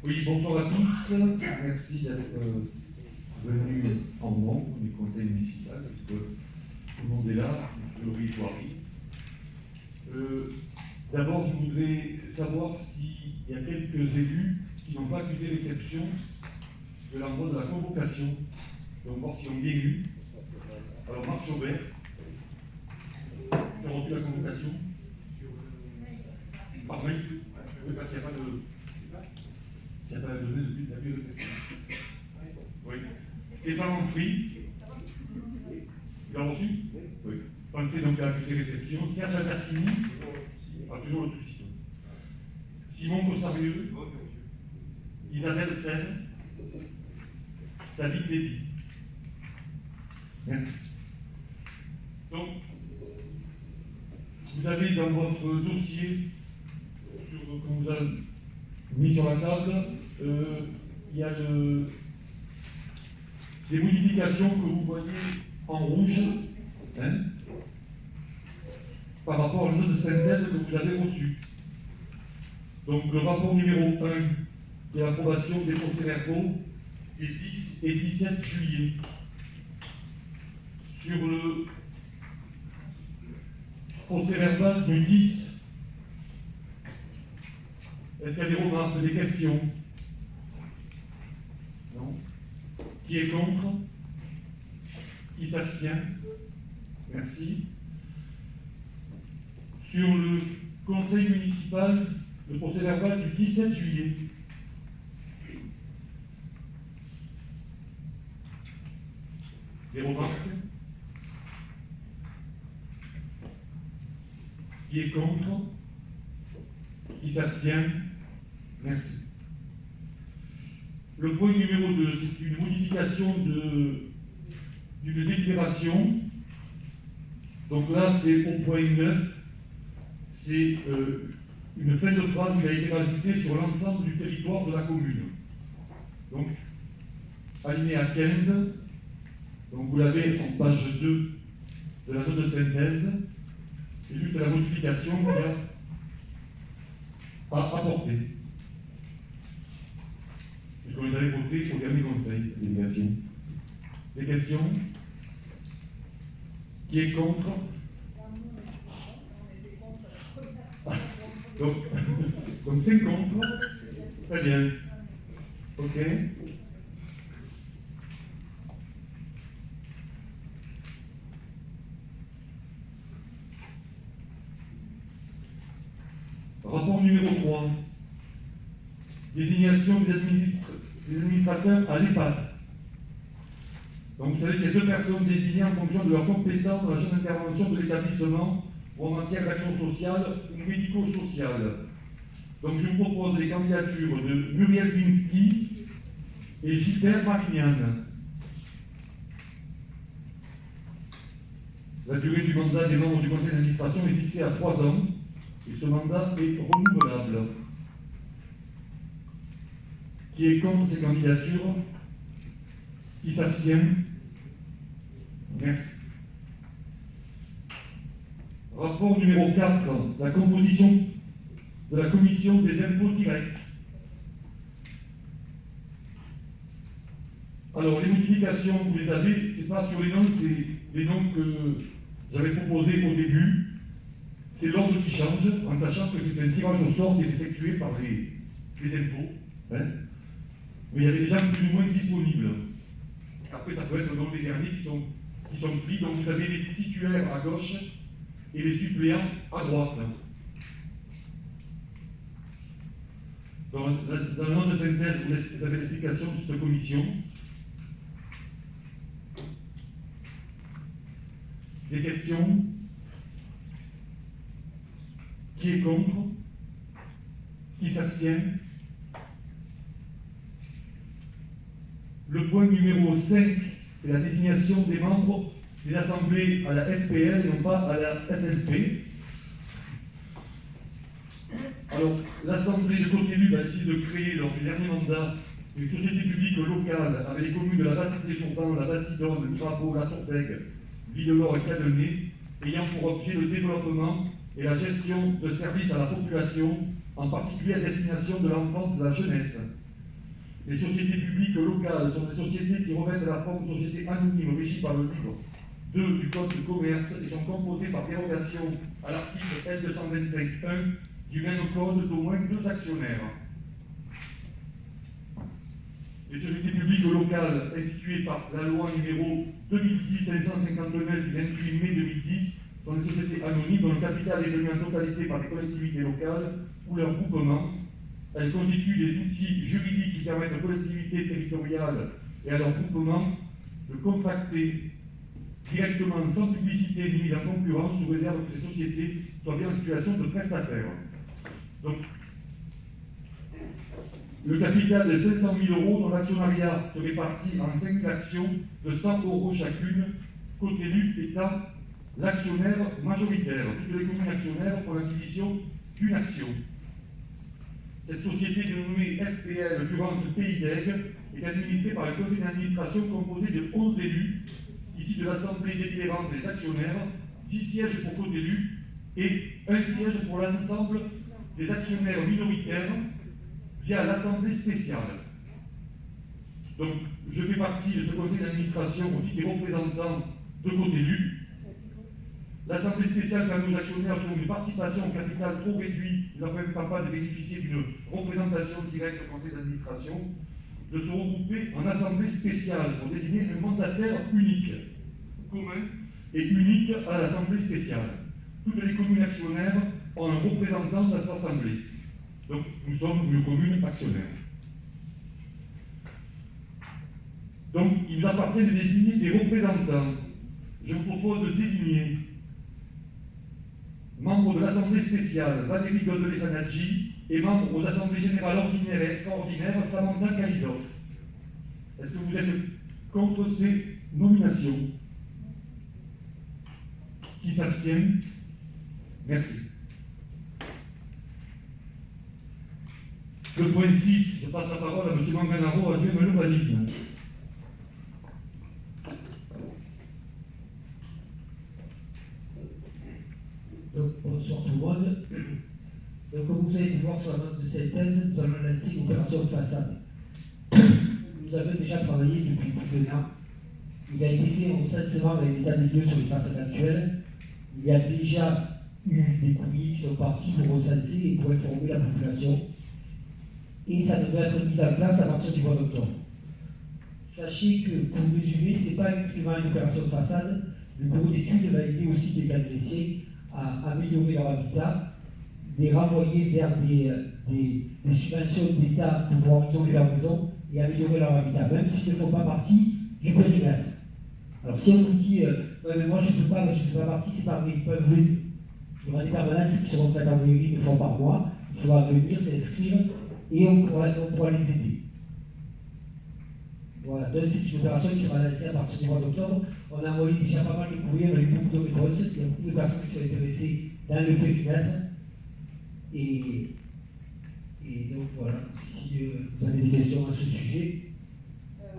Oui, bonsoir à tous. Merci d'être venus en nombre du conseil municipal, parce que tout le monde est là, M. Rivoiri. D'abord, je voudrais savoir s'il y a quelques élus qui n'ont pas accusé réception de l'envoi de la convocation. Donc, voir s'ils ont bien eu. Alors, Marc Chaubert, tu as reçu la convocation par mail? Oui, parce qu'il n'y a pas de. Il n'y a pas la donnée depuis la réception. Oui. Stéphane Ampry, il a reçu? Oui. Pensez donc à accusé réception. Serge Albertini, pas toujours le souci. Simon Bossarieux, Isabelle Seine, Sabine Lévy. Merci. Donc, vous avez dans votre dossier, qu'on vous a mis sur la table, il y a des modifications que vous voyez en rouge, hein, par rapport à la note de synthèse que vous avez reçue. Donc le rapport numéro 1 de l'approbation des procès-verbaux des 10 et 17 juillet. Sur le procès-verbal du 10, est-ce qu'il y a des remarques, des questions? Non. Qui est contre? Qui s'abstient? Merci. Sur le conseil municipal, le procès-verbal du 17 juillet. Des remarques? Qui est contre? Qui s'abstient? Merci. Le point numéro 2, c'est une modification d'une délibération. Donc là, c'est au point 9. C'est une fin de phrase qui a été rajoutée sur l'ensemble du territoire de la commune. Donc, alinéa 15. Donc vous l'avez en page 2 de la note de synthèse. Et juste la modification qu'il y a à apporter. Puisqu'on est allé voter au dernier conseil de délégation. Des questions? Qui est contre? Donc c'est contre. Très bien. Ok. Rapport numéro 3. Désignation des administrateurs à l'EHPAD. Donc vous savez qu'il y a 2 personnes désignées en fonction de leurs compétences dans la chaîne d'intervention de l'établissement ou en matière d'action sociale ou médico-sociale. Donc je vous propose les candidatures de Muriel Binsky et Gilbert Marignan. La durée du mandat des membres du conseil d'administration est fixée à 3 ans et ce mandat est renouvelable. Qui est contre ces candidatures? Qui s'abstient? Merci. Rapport numéro 4, la composition de la commission des impôts directs. Alors, les modifications, vous les avez, c'est pas sur les noms, c'est les noms que j'avais proposés au début. C'est l'ordre qui change, en sachant que c'est un tirage au sort qui est effectué par les impôts. Hein. Mais il y avait des gens plus ou moins disponibles. Après, ça peut être dans les derniers qui sont pris. Donc, vous avez les titulaires à gauche et les suppléants à droite. Dans le nom de synthèse, vous avez l'explication de cette commission. Des questions? Qui est contre? Qui s'abstient? Le point numéro 5, c'est la désignation des membres des assemblées à la SPL et non pas à la SLP. Alors, l'Assemblée de Cottelu a décidé de créer, lors du dernier mandat, une société publique locale avec les communes de la Bastide-des-Jourdains, la Bastidonne, Mirabeau, La Tourtègue, Villelor et Cadenet, ayant pour objet le développement et la gestion de services à la population, en particulier à destination de l'enfance et de la jeunesse, Les sociétés publiques locales sont des sociétés qui revêtent la forme de sociétés anonymes régies par le livre 2 du Code de commerce et sont composées par dérogation à l'article L225.1 du même code d'au moins 2 actionnaires. Les sociétés publiques locales instituées par la loi numéro 2010-559 du 28 mai 2010 sont des sociétés anonymes dont le capital est détenu en totalité par des collectivités locales ou leurs groupements. Elles constituent des outils juridiques qui permettent aux collectivités territoriales et à leurs groupements de contracter directement, sans publicité ni mise en concurrence, sous réserve que ces sociétés soient bien en situation de prestataire. Donc, le capital de 500 000 euros dont l'actionnariat se répartit en 5 actions de 100 euros chacune, Cotéluc étant l'actionnaire majoritaire. Toutes les communes actionnaires font l'acquisition d'une action. Cette société dénommée SPL Durance Pays d'Aigle est administrée par un conseil d'administration composé de 11 élus, issus de l'Assemblée délibérante des actionnaires, 10 sièges pour Cotéluc et 1 siège pour l'ensemble des actionnaires minoritaires via l'Assemblée spéciale. Donc, je fais partie de ce conseil d'administration au titre des représentants de Cotéluc. L'Assemblée spéciale permet aux actionnaires qui ont une participation au capital trop réduite, ne leur permettant pas de bénéficier d'une représentation directe au conseil d'administration, de se regrouper en Assemblée spéciale pour désigner un mandataire unique, commun et unique à l'Assemblée spéciale. Toutes les communes actionnaires ont un représentant dans cette Assemblée. Donc, nous sommes une commune actionnaire. Donc, il nous appartient de désigner des représentants. Je vous propose de désigner membre de l'Assemblée spéciale Valérie Godelet-Sanadji et membre aux Assemblées générales ordinaires et extraordinaires Samantha Kalizov. Est-ce que vous êtes contre ces nominations? Qui s'abstient? Merci. Le point 6, je passe la parole à M. Manganaro, adjoint à l'urbanisme. Bonsoir tout le monde. Donc, comme vous avez pu voir sur la note de synthèse, nous allons lancer une opération de façade. Nous avons déjà travaillé depuis plus d'1 an. Il a été fait un recensement avec l'état des lieux sur les façades actuelles. Il y a déjà eu des courriers qui sont partis pour recenser et pour informer la population. Et ça devrait être mis en place à partir du mois d'octobre. Sachez que, pour résumer, ce n'est pas uniquement une opération de façade. Le bureau d'études va aider aussi les Calésiens à améliorer leur habitat, les renvoyer vers des subventions d'État pour pouvoir isoler leur maison et améliorer leur habitat, même s'ils ne font pas partie du périmètre. Alors si on vous dit ouais, mais moi je ne fais pas partie, c'est pas vrai, ils peuvent venir. Il y aura des permanences qui seront faites en mairie une fois par mois, il faudra venir, s'inscrire et on pourra les aider. Voilà, donc c'est une opération qui sera lancée à partir du mois d'octobre. On a envoyé déjà pas mal de courriers, on a eu beaucoup de réponses, il y a beaucoup de personnes qui sont intéressées dans le périmètre. Et donc voilà, si vous avez des questions à ce sujet.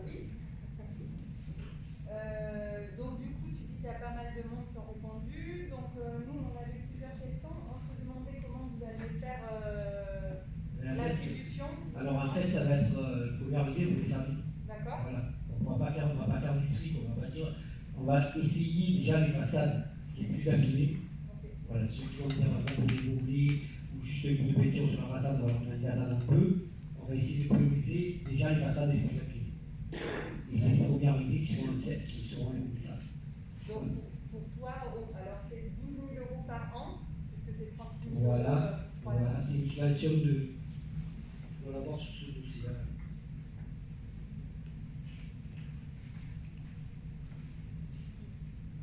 Oui. Donc du coup, tu dis qu'il y a pas mal de monde qui ont répondu. Donc nous, on avait plusieurs questions. On se demandait comment vous allez faire l'attribution. Alors en fait, ça va être le premier arrivé pour les services. D'accord. Voilà. On ne va pas faire du tri, on va essayer déjà les façades les plus abîmées. Okay. Voilà, ceux qui ont bien par exemple des mobiliers ou juste une peinture sur la façade, on va demander d'attendre un peu. On va essayer de prioriser déjà les façades les plus abîmées. Et c'est les premiers arrivés qui seront les plus sages. Donc pour toi, alors c'est 12 000 € par an, puisque c'est 30 000 €. Voilà, c'est une situation de. On va l'avoir sur ce dossier-là.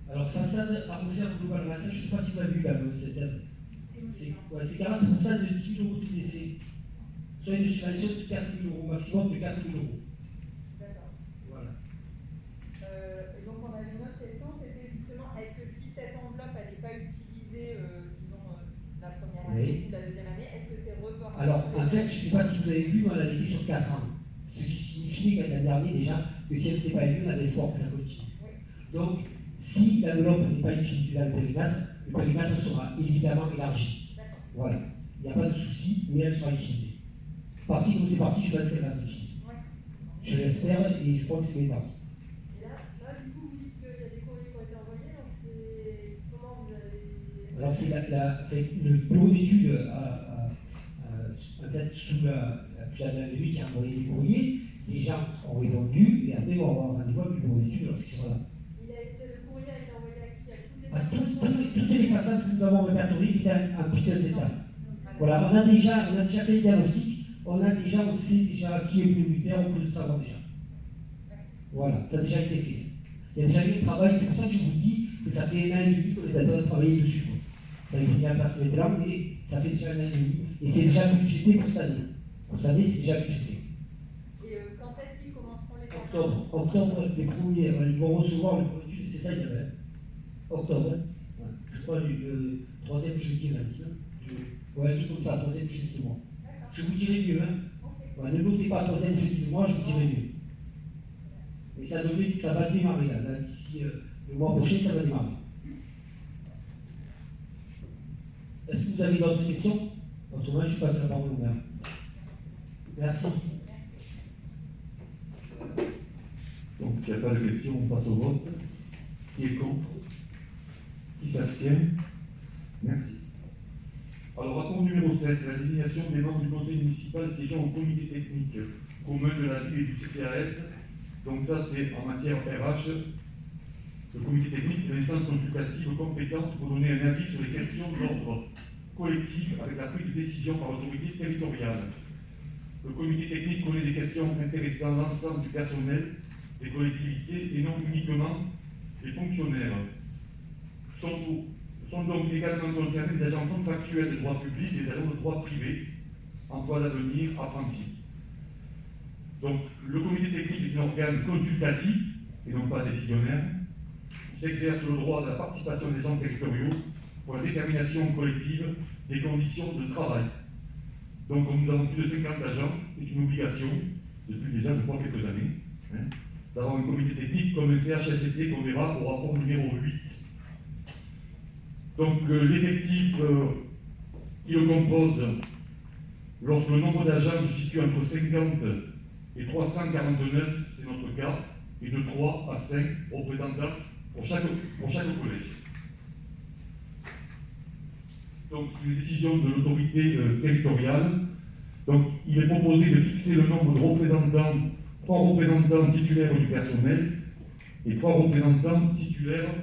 Alors, façade à refaire globalement, ça, je ne sais pas si vous avez vu la synthèse. C'est 40% de 10 000 € de TTC, soit une subvention de 4 000 €, maximum de 4 000 €. D'accord. Voilà. Donc, on avait une autre question, c'était justement, est-ce que si cette enveloppe n'est pas utilisée, disons, la première année ou la deuxième année, est-ce que c'est reporté? Alors, en fait, je ne sais pas si vous avez vu, mais on l'avait fait sur 4 ans. Ce qui signifiait qu'à l'année dernière, déjà, que si elle n'était pas élue, on avait espoir que ça continue. Oui. Donc, si l'enveloppe n'est pas utilisée dans le périmètre sera évidemment élargi. Voilà. Il n'y a pas de souci, mais elle sera utilisée. Parti comme c'est parti, je pense qu'elle va être utilisée. Oui. l'espère, et je crois que c'est mes dates. Et là, du coup, vous dites qu'il y a des courriers qui ont été envoyés, donc c'est comment vous avez... Alors c'est le bureau d'études en fait, sous la lui qui a envoyé des courriers, les gens ont répondu, et après on va avoir rendez-vous avec le bureau d'études lorsqu'ils sont là. Le courrier a été envoyé à qui? À Toutes les façades que nous avons répertoriées qui étaient en piteux état. Voilà, on a déjà fait le diagnostic, on sait déjà qui est prioritaire, on peut le savoir déjà. Voilà, ça a déjà été fait. Il y a déjà eu le travail, c'est pour ça que je vous dis que ça fait 1 an et demi que les adultes ont travaillé dessus. Ça a été mis en place maintenant, mais ça fait déjà 1 an et demi, et c'est déjà budgété pour cette année. Pour cette année, c'est déjà budgété. Et quand est-ce qu'ils commenceront les campagnes? Octobre, les premiers, ils vont recevoir le produit, c'est ça, il y avait. Octobre, ouais. Je crois le 3e jeudi lundi. Ouais, tout comme ça, 3e jeudi du mois. Je vous dirai mieux, hein. Okay. Ouais, ne notez pas 3e jeudi du mois, je vous dirai mieux. Mais ça va démarrer, là d'ici le mois prochain, ça va démarrer. Est-ce que vous avez d'autres questions? Autrement, je passe la parole au maire. Merci. Donc, s'il n'y a pas de questions, on passe au vote. Qui est contre? Qui s'abstient? Merci. Alors, rapport numéro 7, c'est la désignation des membres du conseil municipal siégeant au comité technique commun de la ville et du CCAS. Donc ça, c'est en matière RH. Le comité technique, c'est l'instance consultative compétente pour donner un avis sur les questions d'ordre collectif avec la prise de décision par l'autorité territoriale. Le comité technique connaît des questions intéressant l'ensemble du personnel, des collectivités et non uniquement les fonctionnaires. Sont donc également concernés les agents contractuels de droit public et les agents de droit privé, emploi d'avenir, apprentis. Donc, le comité technique est un organe consultatif et non pas décisionnaire. Il s'exerce le droit de la participation des agents territoriaux pour la détermination collective des conditions de travail. Donc, comme nous avons plus de 50 agents, c'est une obligation, depuis déjà, je crois, quelques années, d'avoir un comité technique comme un CHSCT qu'on verra au rapport numéro 8. Donc, l'effectif qui le compose, lorsque le nombre d'agents se situe entre 50 et 349, c'est notre cas, et de 3 à 5 représentants pour chaque collège. Donc, c'est une décision de l'autorité territoriale. Donc, il est proposé de fixer le nombre de représentants, 3 représentants titulaires du personnel et 3 représentants titulaires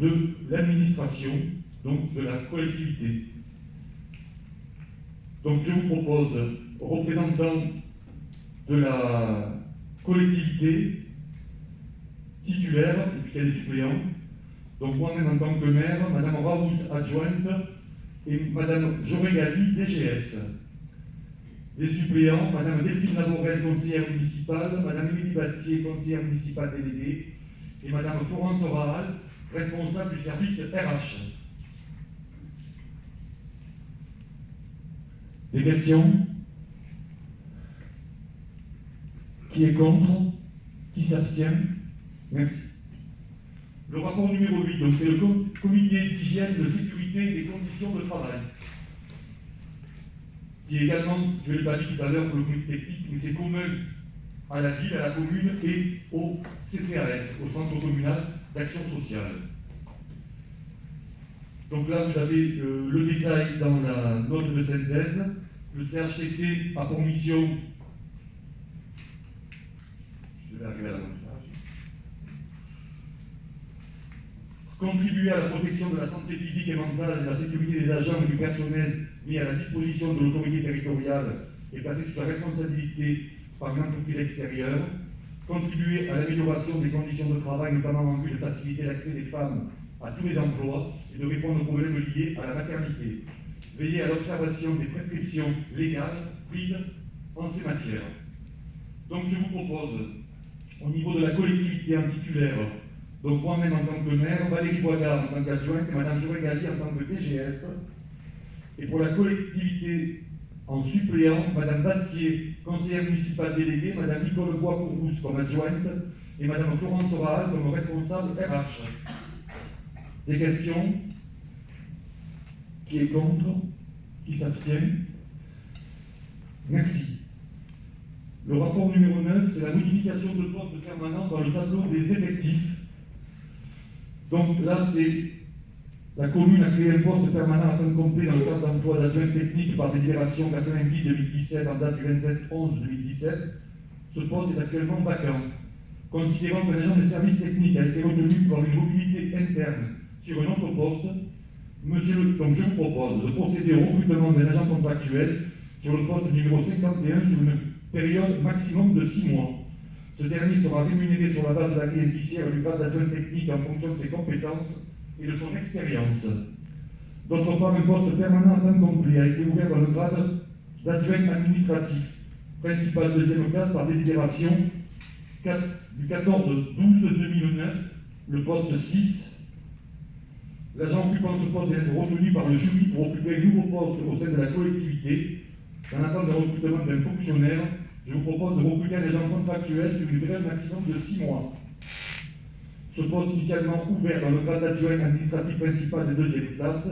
de l'administration, donc de la collectivité. Donc, je vous propose représentants de la collectivité titulaire, et puis il y a des suppléants. Donc, moi-même en tant que maire, Madame Raouz, adjointe, et Madame Joregali, DGS. Les suppléants, Madame Delphine Lavorel, conseillère municipale, Madame Émilie Bastier, conseillère municipale déléguée, et Madame Florence Rahal, responsable du service RH. Des questions? Qui est contre? Qui s'abstient? Merci. Le rapport numéro 8, donc c'est le comité d'hygiène, de sécurité et des conditions de travail. Qui est également, je ne l'ai pas dit tout à l'heure pour le comité technique, mais c'est commun à la ville, à la commune et au CCAS, au Centre communal d'action sociale. Donc là, vous avez le détail dans la note de synthèse. Le CHCT a pour mission, je vais arriver à la montage, contribuer à la protection de la santé physique et mentale et de la sécurité des agents et du personnel mis à la disposition de l'autorité territoriale et placé sous la responsabilité par une entreprise extérieure, contribuer à l'amélioration des conditions de travail, notamment en vue de faciliter l'accès des femmes à tous les emplois et de répondre aux problèmes liés à la maternité, veiller à l'observation des prescriptions légales prises en ces matières. Donc je vous propose, au niveau de la collectivité en titulaire, donc moi-même en tant que maire, Valérie Boisdard en tant qu'adjointe, Madame Joregali en tant que DGS, et pour la collectivité en suppléant, Madame Bastier, conseillère municipale déléguée, Madame Nicole Bois-Courrousse comme adjointe, et Madame Florence Rahal comme responsable RH. Des questions? Qui est contre? Qui s'abstient? Merci. Le rapport numéro 9, c'est la modification de poste permanent dans le tableau des effectifs. Donc là, c'est la commune a créé un poste permanent à temps complet dans le cadre d'emploi d'adjoint technique par délibération 90-2017 en date du 27-11-2017. Ce poste est actuellement vacant. Considérant qu'un agent des services techniques a été retenu par une mobilité interne sur un autre poste, donc je vous propose de procéder au recrutement d'un agent contractuel sur le poste numéro 51 sur une période maximum de 6 mois. Ce dernier sera rémunéré sur la base de la grille indiciaire du grade d'adjoint technique en fonction de ses compétences et de son expérience. D'autre part, un poste permanent à temps complet a été ouvert dans le grade d'adjoint administratif, principal deuxième classe par délibération du 14-12-2009, le poste 6. L'agent occupant ce poste vient d'être retenu par le jury pour occuper un nouveau poste au sein de la collectivité. Dans l'attente d'un recrutement d'un fonctionnaire, je vous propose de recruter un agent contractuel sur une période maximum de 6 mois. Ce poste initialement ouvert dans le grade d'adjoint administratif principal de deuxième classe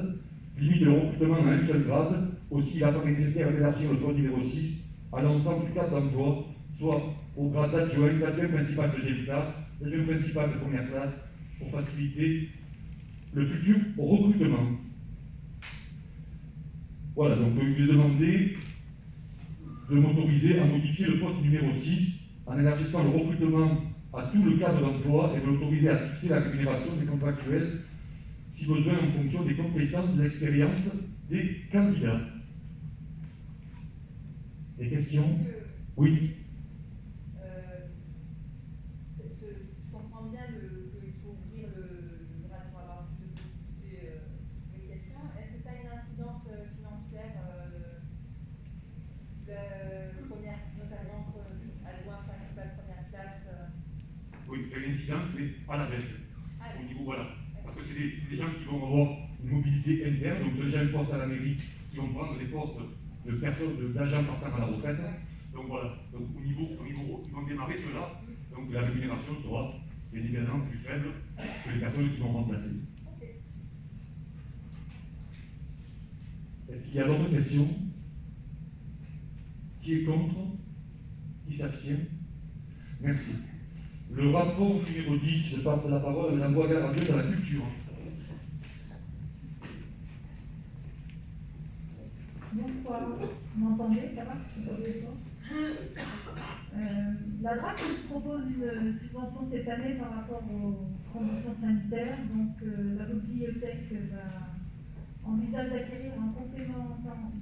limite le recrutement à un seul grade. Aussi, il apparaît nécessaire d'élargir le code numéro 6 à l'ensemble du cadre d'emploi, soit au grade d'adjoint principal de deuxième classe, d'adjoint principal de première classe, pour faciliter le futur recrutement. Voilà, donc je vais demander de m'autoriser à modifier le poste numéro 6 en élargissant le recrutement à tout le cadre d'emploi et de l'autoriser à fixer la rémunération des contractuels, si besoin en fonction des compétences et de l'expérience des candidats. Des questions? Oui. Je comprends bien qu'il faut ouvrir le grade pour avoir plus de possibilités de questions. Est-ce que ça a une incidence financière notamment adjoint principal première classe Oui, il y a une incidence, mais à la baisse. Au niveau, voilà. Parce que c'est des gens qui vont avoir une mobilité interne, donc déjà un poste à la mairie, qui vont prendre des postes de personnes, d'agents partant à la retraite. Donc voilà, donc au niveau, ils vont démarrer cela, donc la rémunération sera bien évidemment plus faible que les personnes qui vont remplacer. Est-ce qu'il y a d'autres questions? Qui est contre? Qui s'abstient? Merci. Le rapport numéro 10, je passe la parole à Mme Boisgard-Radieux dans la culture. Bonsoir, vous m'entendez? Ça va? La DRAC propose une subvention cette année par rapport aux conditions sanitaires. Donc la bibliothèque envisage d'acquérir un complément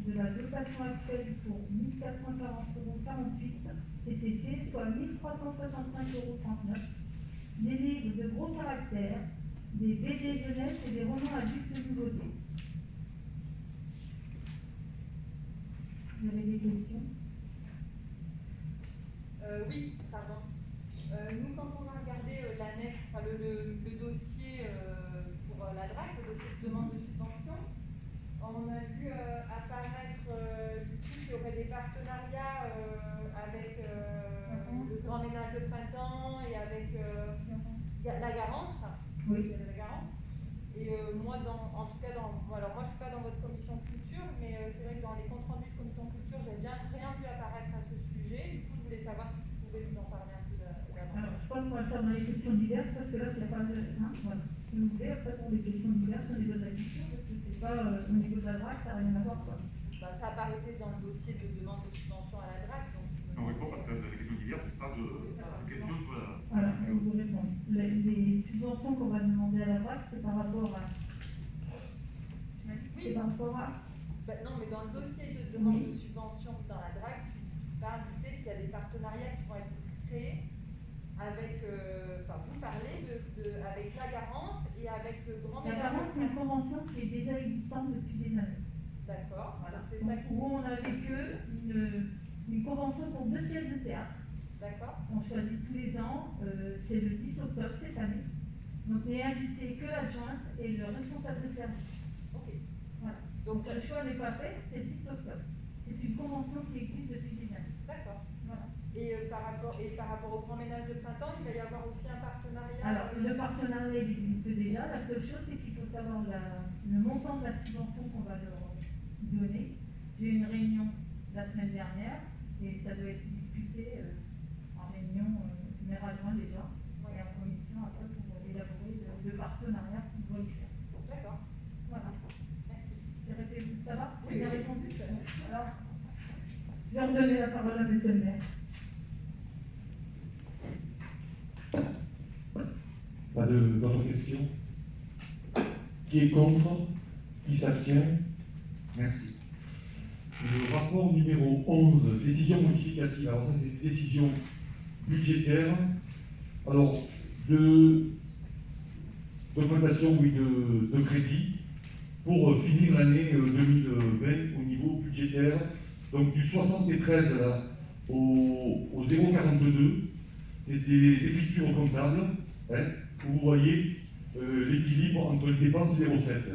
de la dotation actuelle pour 1 440,48 € TTC, soit 1 365,39 €, des livres de gros caractère, des BD jeunesse et des romans adultes de nouveauté. Vous avez des questions? Oui, pardon. Nous, quand on a regardé l'annexe, le dossier pour la DRAC, le dossier de demande de subvention, on a vu apparaître du coup qu'il y aurait des partenariats avec le Grand Ménage de Printemps et avec la Garance. Oui. Il y avait la Garance. Et moi, en tout cas, alors moi je ne suis pas dans votre commission culture, mais c'est vrai que dans les comptes rendus de commission culture, j'ai bien rien vu apparaître à ce sujet. Du coup, je voulais savoir si vous pouvez nous en parler un peu davantage. Alors, je pense qu'on va le faire dans les questions diverses, parce que là, c'est pas voilà. Si vous voulez, après, pour les questions diverses au niveau de la culture, parce que c'est pas au niveau de la DRAC, ça n'a rien à voir, quoi. Ça apparaissait dans le dossier de demande de subvention à la DRAC. Non, répond parce que dans les questions diverses, il n'y a pas de questions sur la... Voilà, je vous réponds. Les subventions qu'on va demander à la DRAC, c'est par rapport à... C'est par rapport à... Non, mais dans le dossier de demande de subvention dans la DRAC, il parle du fait qu'il y a des partenariats qui vont être créés avec, vous parlez avec la Garance et avec le Grand Ménage. La Garance, c'est une convention qui est déjà existante depuis des années. D'accord. Voilà. C'est donc, ça qui... où on a avec eux une convention pour 2 pièces de théâtre. D'accord. On choisit tous les ans, c'est le 10 octobre cette année. Donc, n'est invité que l'adjointe et le responsable de service. Ok. Voilà. Donc, le choix n'est pas fait, c'est le 10 octobre. C'est une convention qui existe depuis des années. D'accord. Voilà. Et par rapport au Grand Ménage de Printemps, il va y avoir aussi un partenariat. Alors, le partenariat il existe déjà. La seule chose, c'est qu'il faut savoir le montant de la subvention qu'on va leur donner. J'ai eu une réunion la semaine dernière et ça doit être discuté discuter en réunion généralement déjà, et en commission après pour élaborer de partenariats qu'on doit y faire. D'accord. Voilà. Merci. Ça va? Oui, Bien oui. répondu. Alors, je vais redonner la parole à monsieur le maire. Pas d'autres questions? Qui est contre? Qui s'abstient? Merci. Le rapport numéro 11, décision modificative. Alors ça, c'est une décision budgétaire. Alors, d'augmentation, oui, de crédit pour finir l'année 2020 au niveau budgétaire. Donc du 73 là, au 0,42, c'est des écritures comptables, hein, où vous voyez l'équilibre entre les dépenses et les recettes.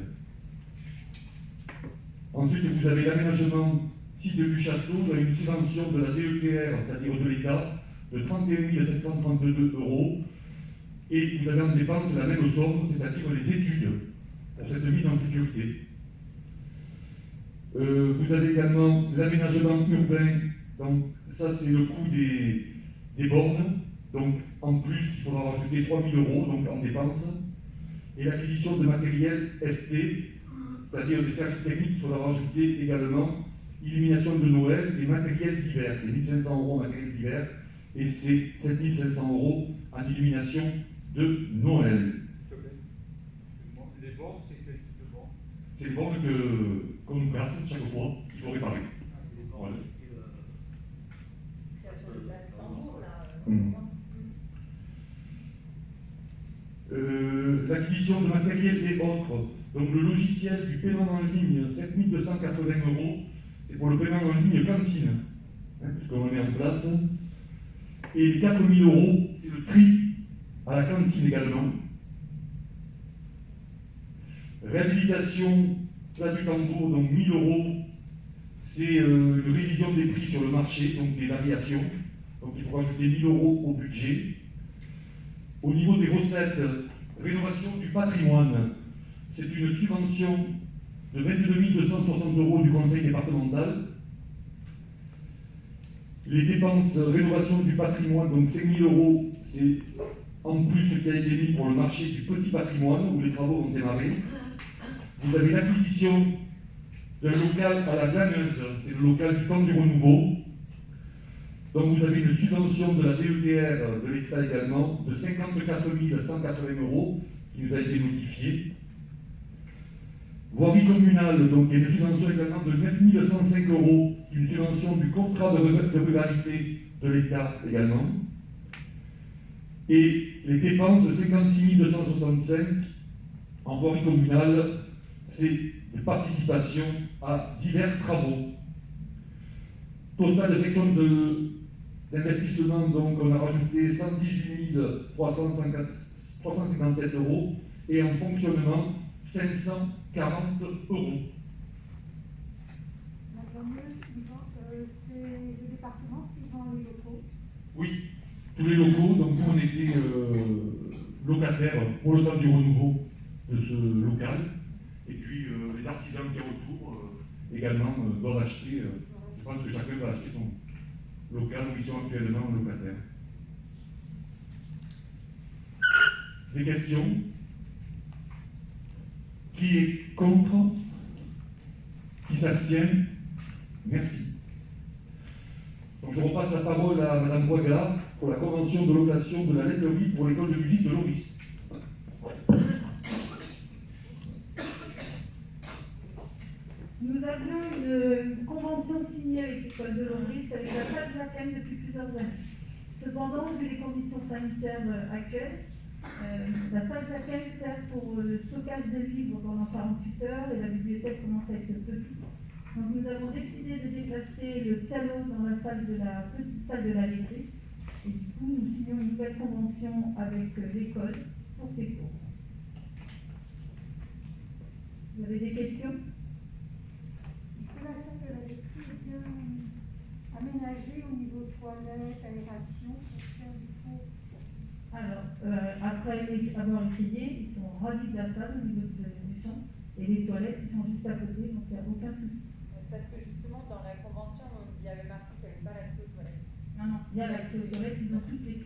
Ensuite, vous avez l'aménagement site du château, vous avez une subvention de la DETR, c'est-à-dire de l'État, de 31 732 €. Et vous avez en dépense la même somme, c'est-à-dire les études pour cette mise en sécurité. Vous avez également l'aménagement urbain, donc ça c'est le coût des bornes, donc en plus il faudra rajouter 3 000 € donc en dépenses. Et l'acquisition de matériel ST, c'est-à-dire des services techniques, il faudra rajouter également illumination de Noël et matériel d'hiver. C'est 1 500 € en matériel d'hiver et c'est 7 500 € en illumination de Noël. Les bornes, c'est quel type de bornes? C'est les bornes qu'on nous casse chaque fois, qu'il faut réparer. Voilà. Création de la tambour, là. L'acquisition de matériel et autres, donc le logiciel du paiement en ligne, 7 280 €, c'est pour le paiement en ligne cantine, hein, puisqu'on le met en place. Et 4 000 €, c'est le tri à la cantine également. Réhabilitation, place du tambour, donc 1 000 €, c'est une révision des prix sur le marché, donc des variations. Donc il faut rajouter 1 000 € au budget. Au niveau des recettes, rénovation du patrimoine, c'est une subvention de 22 260 € du conseil départemental. Les dépenses rénovation du patrimoine, donc 5 000 €, c'est en plus ce qui a été mis pour le marché du petit patrimoine, où les travaux vont démarrer. Vous avez l'acquisition d'un local à la Glaneuse, c'est le local du Camp du Renouveau. Donc vous avez une subvention de la DETR de l'État également de 54 180 € qui nous a été notifiée. Voirie communale, donc il y a une subvention également de 9 105 €, une subvention du contrat de ruralité de l'État également. Et les dépenses de 56 265 en voirie communale, c'est de participation à divers travaux. Total de section d'investissement, donc on a rajouté 118 357 € et en fonctionnement 540 €. La fameuse suivante, c'est le département qui vend les locaux. Oui, tous les locaux, donc nous on était locataires pour le temps du renouveau de ce local. Et puis les artisans qui sont autour également doivent acheter. Je pense que chacun va acheter son local où ils sont actuellement locataires. Des questions? Qui est contre? Qui s'abstient? Merci. Donc je repasse la parole à Mme Boiga pour la convention de location de la laiterie pour l'école de musique de Loris. Nous avions une convention signée avec l'école de Loris avec la salle Jacquem depuis plusieurs années. Cependant, vu les conditions sanitaires actuelles, la salle Jacquem sert pour le stockage des livres pendant 48 heures et la bibliothèque commence à être petite. Donc nous avons décidé de déplacer le piano dans la petite salle de la laiterie. Et du coup, nous signons une nouvelle convention avec l'école pour ces cours. Vous avez des questions? Est-ce que la salle de la laiterie est bien aménagée au niveau toilette, aération, pour faire du cours? Alors, après avoir essayé, ils sont ravis de la salle au niveau du son. Et les toilettes, ils sont juste à côté, donc il n'y a aucun souci. Parce que justement, dans la convention, il y avait marqué qu'il n'y avait pas l'accès aux toilettes. Non, il y a l'accès aux toilettes, ils ont toutes les clés.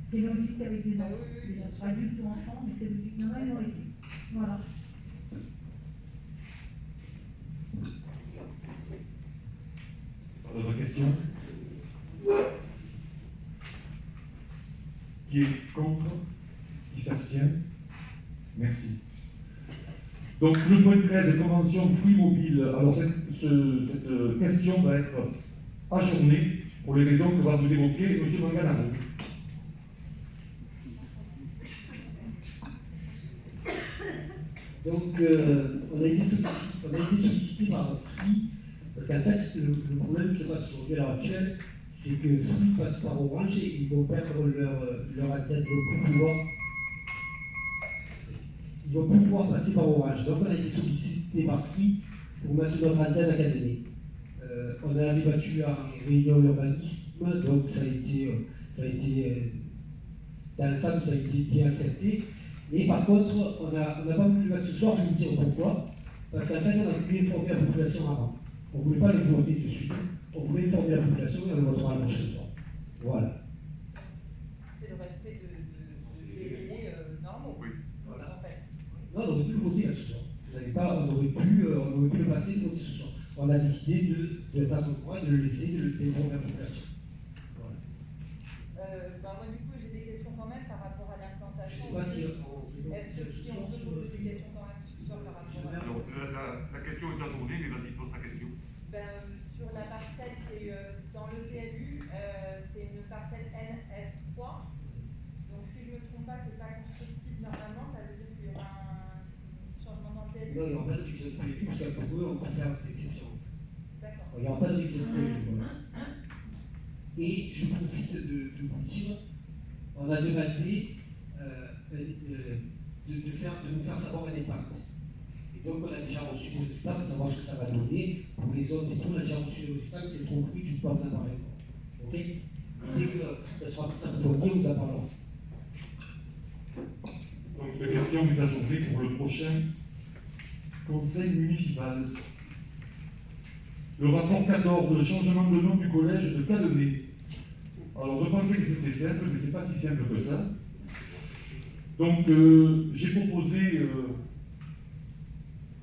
Ce qui est logique avec des enfants. Déjà, pas du tout enfants, mais c'est logique. Non, ils ont les clés. Voilà. D'autres questions? Qui est contre? Qui s'abstient? Merci. Donc, le point 13, convention fruits mobiles. Alors, cette question va être ajournée pour les raisons que va vous évoquer M. Manganaro. Donc, on a été sollicité par Free, parce qu'en fait, le problème qui se passe aujourd'hui à l'heure actuelle, c'est que Free passe par Orange et ils vont perdre leur antenne, ils vont plus pouvoir passer par Orange. Donc, on a été sollicité par Free pour mettre notre antenne à Cadenet. On a débattu en réunion urbanisme, donc ça a été dans l'ensemble, ça a été bien accepté. Mais par contre, on n'a pas voulu le mettre ce soir, je vais vous dire pourquoi. Parce qu'en fait, on a voulu informer la population avant. On ne voulait pas le voter de suite. On voulait informer la population et on le votera la prochaine fois. Voilà. C'est le respect des délais normaux. Oui. Voilà. En fait. Non, on aurait pu le voter là ce soir. On aurait pu le passer et le voter ce soir. On a décidé de faire notre droit et de le laisser, de informer la population. Voilà. Moi, du coup, j'ai des questions quand même par rapport à l'implantation. Je ne sais pas si. Est-ce que si on peut poser des questions quand même sur par rapport à... Alors, la question est ajournée, mais vas-y, pose ta question. Sur la parcelle, c'est dans le PLU, c'est une parcelle NF3. Donc, si je ne me trompe pas, c'est pas constructible normalement, ça veut dire qu'il y aura un changement dans le PLU. Non, il n'y aura pas de révision de PLU, parce que pour eux, on peut faire des exceptions. D'accord. Il n'y aura pas de révision de PLU. Voilà. Et je profite de vous dire, on a demandé de nous faire savoir un impact. Et donc, on a déjà reçu le résultat pour savoir ce que ça va donner. Pour les autres et tout, on a déjà reçu le résultat, mais c'est trop pris, je ne peux pas vous en parler encore. Ok? Dès que ça sera plus approfondi, on vous en parlera. Donc, cette question est ajournée pour le prochain conseil municipal. Le rapport 14, le changement de nom du collège de Cadenet. Alors, je pensais que c'était simple, mais ce n'est pas si simple que ça. Donc, j'ai proposé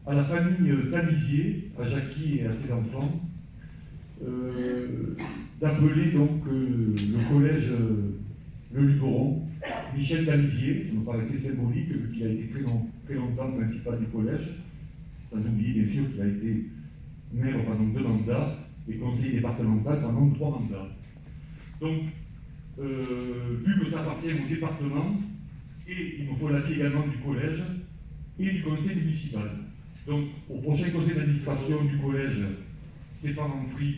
à la famille Tamizier, à Jackie et à ses enfants, d'appeler donc le collège Le Luberon, Michel Tamizier. Ça me paraissait symbolique, vu qu'il a été très longtemps principal du collège. Sans oublier, bien sûr, qu'il a été maire pendant 2 mandats et conseiller départemental pendant 3 mandats. Donc, vu que ça appartient au département, et il me faut l'avis également du collège et du conseil municipal. Donc, au prochain conseil d'administration du collège, Stéphane Amphrey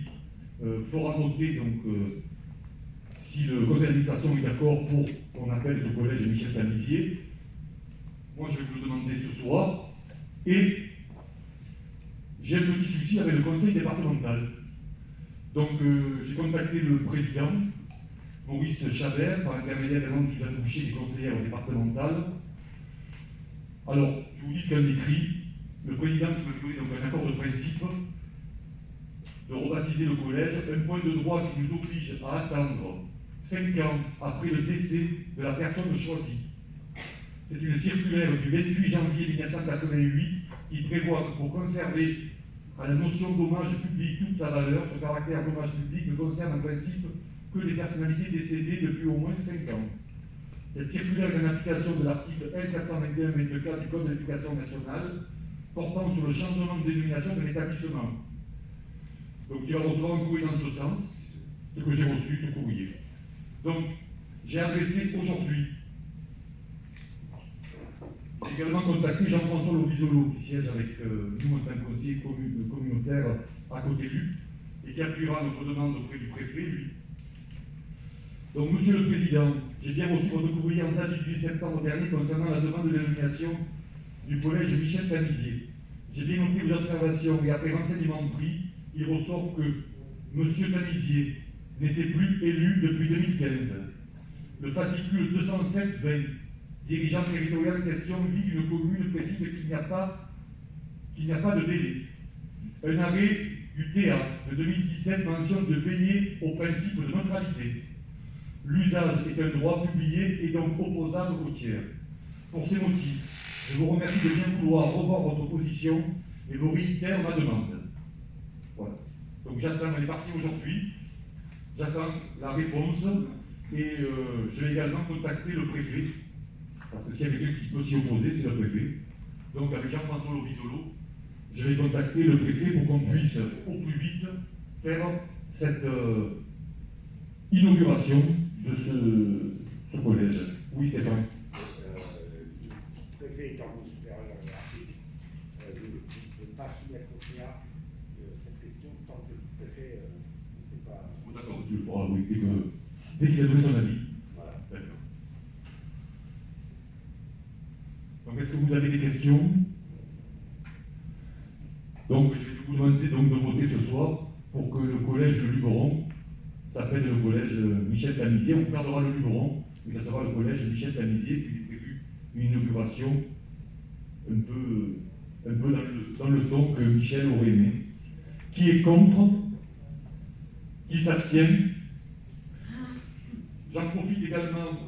fera noter donc, si le conseil d'administration est d'accord pour qu'on appelle ce collège Michel Tamizier. Moi, je vais vous le demander ce soir. Et j'ai un petit souci avec le conseil départemental. Donc, j'ai contacté le président, Maurice Chabert, par intermédiaire également de Suzanne Boucher, qui est conseillère départementale. Alors, je vous dis ce qu'elle écrit. Le président qui m'a donné donc un accord de principe de rebaptiser le collège, un point de droit qui nous oblige à attendre 5 ans après le décès de la personne choisie. C'est une circulaire du 28 janvier 1988 qui prévoit que pour conserver à la notion d'hommage public toute sa valeur, ce caractère d'hommage public ne concerne en principe que les personnalités décédées depuis au moins 5 ans. Cette circulaire est en application de l'article L421-24 du Code de l'éducation nationale portant sur le changement de dénomination de l'établissement. Donc tu vas recevoir un courrier dans ce sens, ce que j'ai reçu, ce courrier. Donc j'ai adressé aujourd'hui, j'ai également contacté Jean-François Lovisolo qui siège avec nous en tant que conseiller communautaire à côté de lui et qui appuiera notre demande auprès du préfet, lui. Donc, Monsieur le Président, j'ai bien reçu votre courrier en date du 18 septembre dernier concernant la demande de dénomination du collège Michel Tamizier. J'ai bien noté vos observations et après renseignement pris, il ressort que Monsieur Tamizier n'était plus élu depuis 2015. Le fascicule 207-20, dirigeant territorial question vie d'une commune précise qu'il n'y a pas de délai. Un arrêt du TA de 2017 mentionne de veiller au principe de neutralité. L'usage est un droit publié et donc opposable au tiers. Pour ces motifs, je vous remercie de bien vouloir revoir votre position et vous réitère ma demande. Voilà. Donc j'attends, elle est partie aujourd'hui, j'attends la réponse et je vais également contacter le préfet, parce que s'il y a quelqu'un qui peut s'y opposer, c'est le préfet. Donc avec Jean-François Lovisolo, je vais contacter le préfet pour qu'on puisse au plus vite faire cette inauguration de ce collège. Oui, Stéphane. Le préfet étant mon supérieur hiérarchique, je ne peux pas soumettre au CA cette question tant que le préfet ne sait pas. Oh, d'accord, tu le feras, oui, dès qu'il a donné son avis. Voilà. D'accord. Donc, est-ce que vous avez des questions? Donc, je vais vous demander donc, de voter ce soir pour que le collège de Luberon s'appelle le collège Michel Camizier. On gardera le Luberon, mais ça sera le collège Michel Camizier, puis il est prévu une inauguration un peu dans le ton que Michel aurait aimé. Qui est contre? Qui s'abstient? J'en profite également,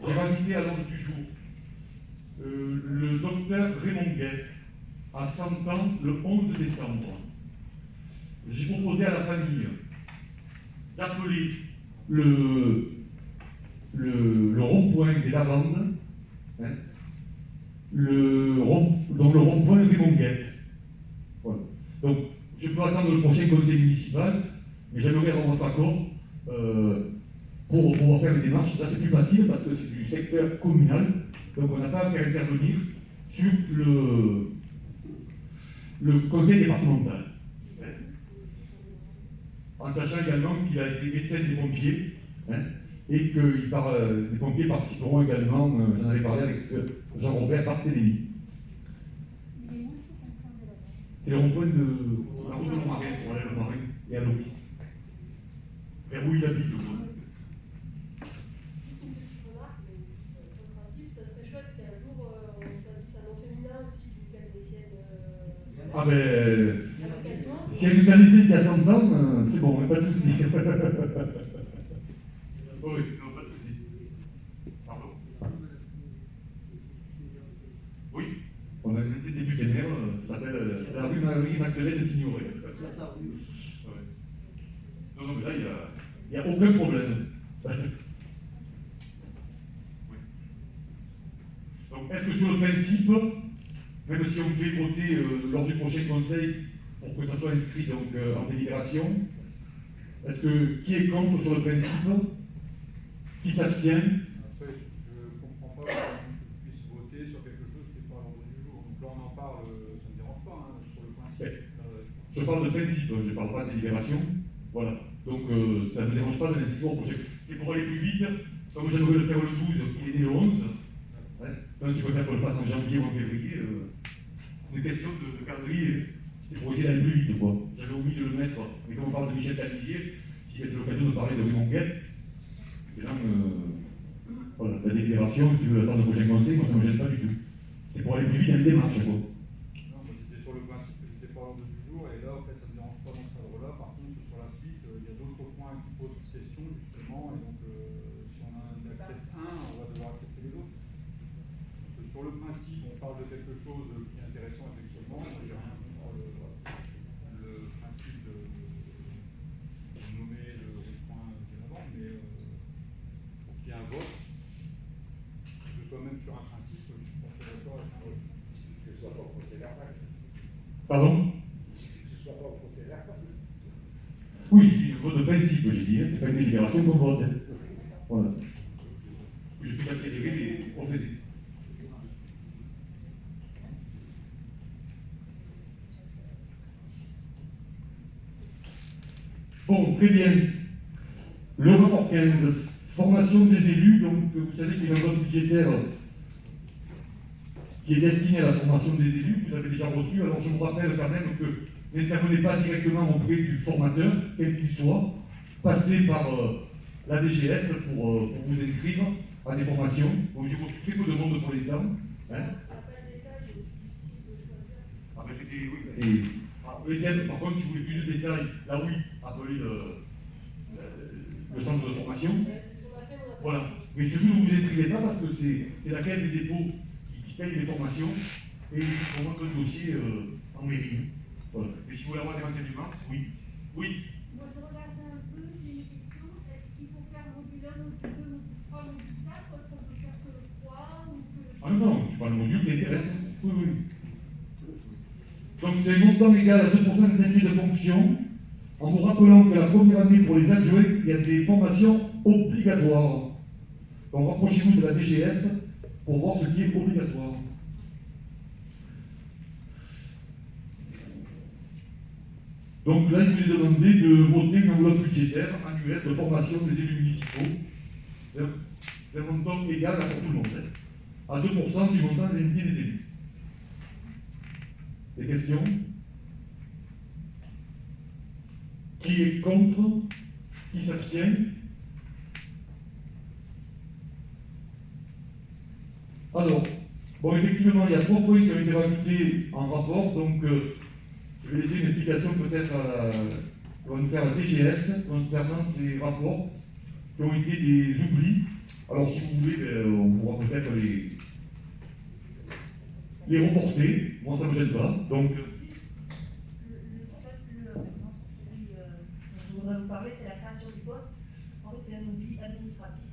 j'ai rajouté à l'ordre du jour le docteur Raymond Guet à 100 ans le 11 décembre. J'ai proposé à la famille d'appeler le rond-point des Lavandes, hein, le rond-point Raymond Guet. Voilà. Donc, je peux attendre le prochain conseil municipal, mais j'aimerais avoir votre accord pour pouvoir faire les démarches. Là, c'est plus facile parce que c'est du secteur communal, donc on n'a pas à faire intervenir sur le conseil départemental. En sachant également qu'il a été médecin des pompiers, hein, et que les pompiers participeront également, j'en avais parlé avec Jean-Robert Barthélémy. Il est où ce contrat de la base? C'est le rond-point de la route de Lomarin, voilà, Lomarin et à Loris. Vers où il habite, quoi. Juste une petite remarque, mais sur le principe, ça serait chouette qu'un jour on choisisse un nom féminin aussi d'une cadécienne Ah ben, à l'occasion. s'il y a une qualité qui a 100 ans, c'est bon, pas de souci. Oui, non, pas de souci. Pardon. Oui, on a une petite début d'énerve, ça s'appelle la rue Marie-Magdeleine Signoret. Ouais. Non, non, mais là, il n'y a aucun problème. Oui. Donc, est-ce que sur le principe, même si on fait voter lors du prochain conseil pour que ça soit inscrit donc, en délibération, est-ce que qui est contre sur le principe? Qui s'abstient? Après, je ne comprends pas qu'on puisse voter sur quelque chose qui n'est pas à l'ordre du jour. Donc là, on en parle, ça ne me dérange pas, hein, sur le principe. Je parle de principe, je ne parle pas de délibération. Voilà. Donc ça ne me dérange pas de l'inscrire au projet. C'est pour aller plus vite. Comme j'aimerais le faire le 12, il est né le 11. Hein. Donc si je préfère qu'on le fasse en janvier ou en février, c'est une question de calendrier. C'est pour essayer d'aller plus vite, quoi. J'avais omis de le mettre. Mais quand on parle de Michel Camizier, c'est l'occasion de parler de Raymond Guet. Et là, voilà, la déclaration, si tu veux attendre le prochain conseil, moi ça ne me gêne pas du tout. C'est pour aller plus vite dans les démarches, quoi. Non, mais c'était sur le principe que c'était pas à l'ordre du jour, et là, en fait, ça ne me dérange pas dans ce cadre-là. Par contre, sur la suite, il y a d'autres points qui posent question, justement, et donc, si on accepte un, on va devoir accepter les autres. Donc, sur le principe, on parle de quelque chose qui est intéressant, effectivement, j'ai rien contre le principe de nommer le point bien avant, mais pour qu'il y ait un vote, que ce soit même sur un principe, je suis pas très d'accord avec un vote. Que ce soit pas au procès verbal. Pardon? Que ce soit pas au procès verbal. Oui, j'ai dit le vote de principe, j'ai dit, c'est pas une délibération qu'on vote. Hein. Voilà. Je peux accélérer les procédés. Bon, très bien. Le rapport 15, formation des élus, donc vous savez qu'il y a un vote budgétaire qui est destiné à la formation des élus, vous avez déjà reçu, alors je vous rappelle quand même que n'intervenez pas directement auprès du formateur, quel qu'il soit, passez par la DGS pour vous inscrire à des formations. Donc j'ai reçu très peu de monde pour l'instant. Hein? Ah ben c'était, oui, les thèmes, par contre, si vous voulez plus de détails, là oui, appelez le centre de formation. C'est ce qu'on a fait, on a fait. Voilà. Mais du coup, ne vous inscrivez pas parce que c'est la caisse des dépôts qui paye les formations et il faut mettre le dossier en mairie. Voilà. Et si vous voulez avoir des renseignements, oui. Oui. Moi, je regardais un peu, j'ai une question. Est-ce qu'il faut faire module 1, module 2, module 3, module 4 ou est-ce qu'on peut faire que le 3 ou que le... Ah non, tu parles de module qui intéresse. Oui, oui. Donc c'est un montant égal à 2% des années de fonction, en vous rappelant que la première année pour les adjoints, il y a des formations obligatoires. Donc rapprochez-vous de la DGS pour voir ce qui est obligatoire. Donc là, il vous est demandé de voter une enveloppe budgétaire annuelle de formation des élus municipaux. C'est un montant égal pour tout le monde, à 2% du montant des indemnités des élus. Des questions? Qui est contre? Qui s'abstient? Alors, bon, effectivement, il y a 3 points qui ont été rajoutés en rapport, donc je vais laisser une explication peut-être qu'on va nous faire la DGS concernant ces rapports qui ont été des oublis. Alors, si vous voulez, on pourra peut-être les reporter. Moi, ça ne me gêne pas. Donc, celui dont je voudrais vous parler, c'est la création du poste. En fait, c'est un oubli administratif.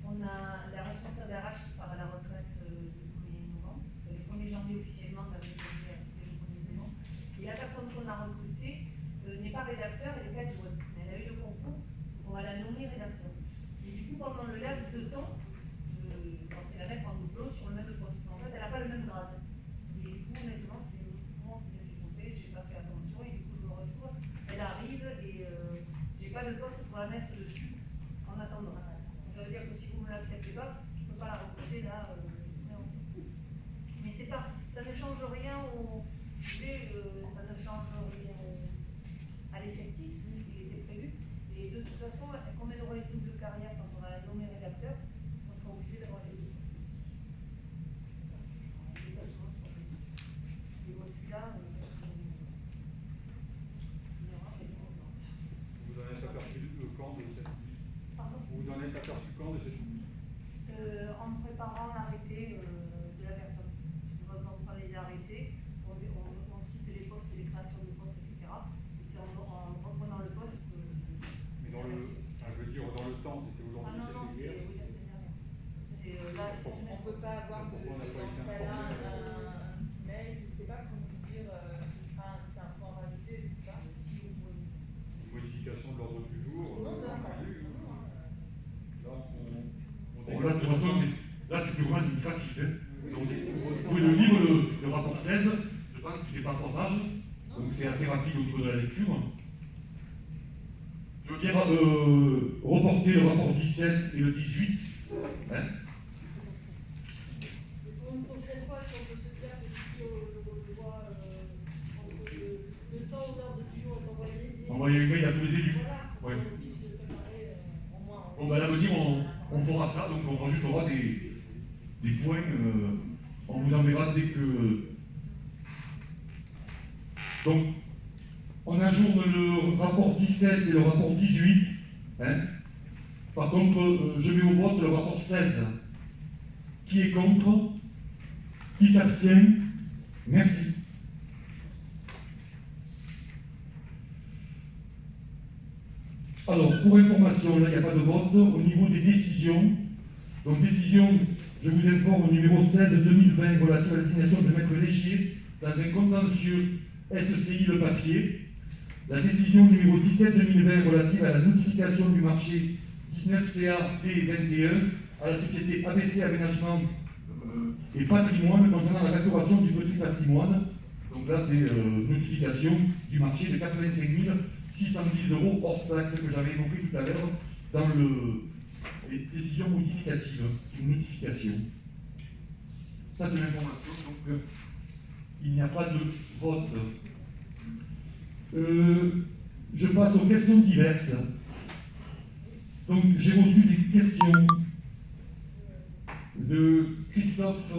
On a la responsable RH qui part à la retraite le 1er novembre, le 1er janvier officiellement, le 1er novembre. Et la personne qu'on a recrutée n'est pas rédacteur, elle est adjointe. Elle a eu le concours, on va la nommer rédacteur. Et du coup, pendant le laps de temps, je pensais la mettre en doublon sur le même poste. En fait, elle n'a pas le même grade. Et du coup, honnêtement, c'est moi qui me suis trompée, je n'ai pas fait attention et du coup, je me retrouve. Elle arrive et je n'ai pas de poste pour la mettre dessus en attendant. Ça veut dire que si vous ne l'acceptez pas, je ne peux pas la recruter là. Non. Mais c'est pas, ça ne change rien au sujet, ça ne change rien à l'effectif, ce qui était prévu. Et de toute façon, comme elle aura une double carrière quand on va la nommer rédacteur, on sera obligé d'avoir les deux. Et moi, celui-là, il y aura des ventes. Vous en êtes aperçu quand de cette oubli? Pardon? Vous en êtes aperçu quand de cette oubli? En préparant l'arrêté de la personne. Quand on prend les arrêtés, on cite les postes et les créations de postes, etc. Et c'est en reprenant le poste que... Mais dans le, je veux dire, dans le temps, c'était aujourd'hui. Ah non, c'est oui, la semaine dernière. Là, On ne peut pas avoir dans ce cas-là un petit mail, je ne sais pas comment dire, c'est un point rajouté, je ne sais pas. si vous pouvez. Une modification de l'ordre du jour. Non, non, Là, bon, là, de toute façon, là, c'est plus grand administratif. Hein. Donc, vous pouvez le lire, le rapport 16, je pense qu'il ne fait pas 3 pages, donc c'est assez rapide au niveau de la lecture. Je veux bien reporter le rapport 17 et le 18. Hein. Pour une prochaine fois, si on peut se dire que si on voit entre le temps où l'ordre du jour est envoyé. Envoyer une mail à tous les élus. Voilà, Ouais. on puisse le préparer au moins. Bon, ben, à l'avenir, on fera ça, donc on rajoutera des points, on vous enverra dès que. Donc, on ajourne le rapport 17 et le rapport 18. Hein. Par contre, je mets au vote le rapport 16. Qui est contre? Qui s'abstient? Merci. Alors, pour information, là, il n'y a pas de vote. Au niveau des décisions, donc décision, je vous informe, au numéro 16-2020, relative à la désignation de maître légier dans un contentieux SCI Le Papier. La décision numéro 17-2020 relative à la notification du marché 19CA-T21 à la société ABC Aménagement et Patrimoine concernant la restauration du petit patrimoine. Donc là, c'est notification du marché de 85 610 € hors taxe que j'avais évoqué tout à l'heure dans les décisions modificatives, une notification. Ça, c'est l'information, donc il n'y a pas de vote. Je passe aux questions diverses. Donc, j'ai reçu des questions de Christophe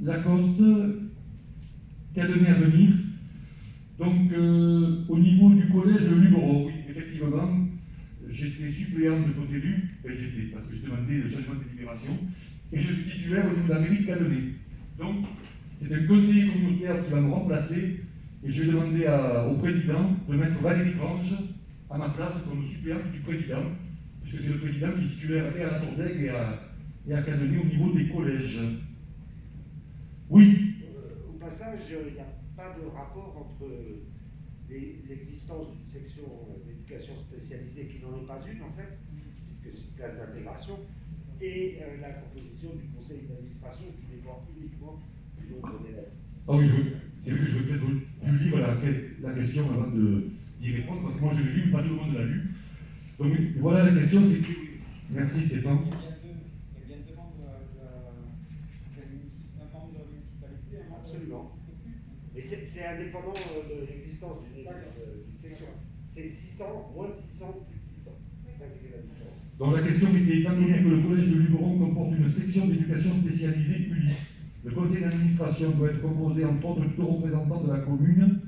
Lacoste, Académie à venir. Donc, au niveau du collège de Luberon, oui, effectivement, j'étais suppléant de côté élu, enfin j'étais, parce que je demandais le changement de délibération, et je suis titulaire au niveau de la mairie de Cadenet. Donc, c'est un conseiller communautaire qui va me remplacer, et je vais demander au président de mettre Valérie Grange à ma place comme suppléante du président, puisque c'est le président qui est titulaire et à la Tordeg et à Cadenet au niveau des collèges. Oui. Au passage, il n'y a pas de rapport entre l'existence d'une section d'éducation spécialisée qui n'en est pas une en fait, puisque c'est une classe d'intégration, et la composition du conseil d'administration qui dépend uniquement du nombre d'élèves. Ah oui, c'est vrai que je vais peut-être vous lire la question avant d'y répondre, parce que moi je l'ai lu, mais pas tout le monde l'a lu. Donc voilà la question, c'est que... Merci Stéphane. Il y a une demande d'un membre de la municipalité. Absolument. Et c'est indépendant de l'existence d'une section. C'est 600, moins de 600, plus de 600. C'est ça qui fait la différence. Donc la question était, étant donné que le collège de Luberon comporte une section d'éducation spécialisée ULIS, le conseil d'administration doit être composé entre autres de 2 représentants de la commune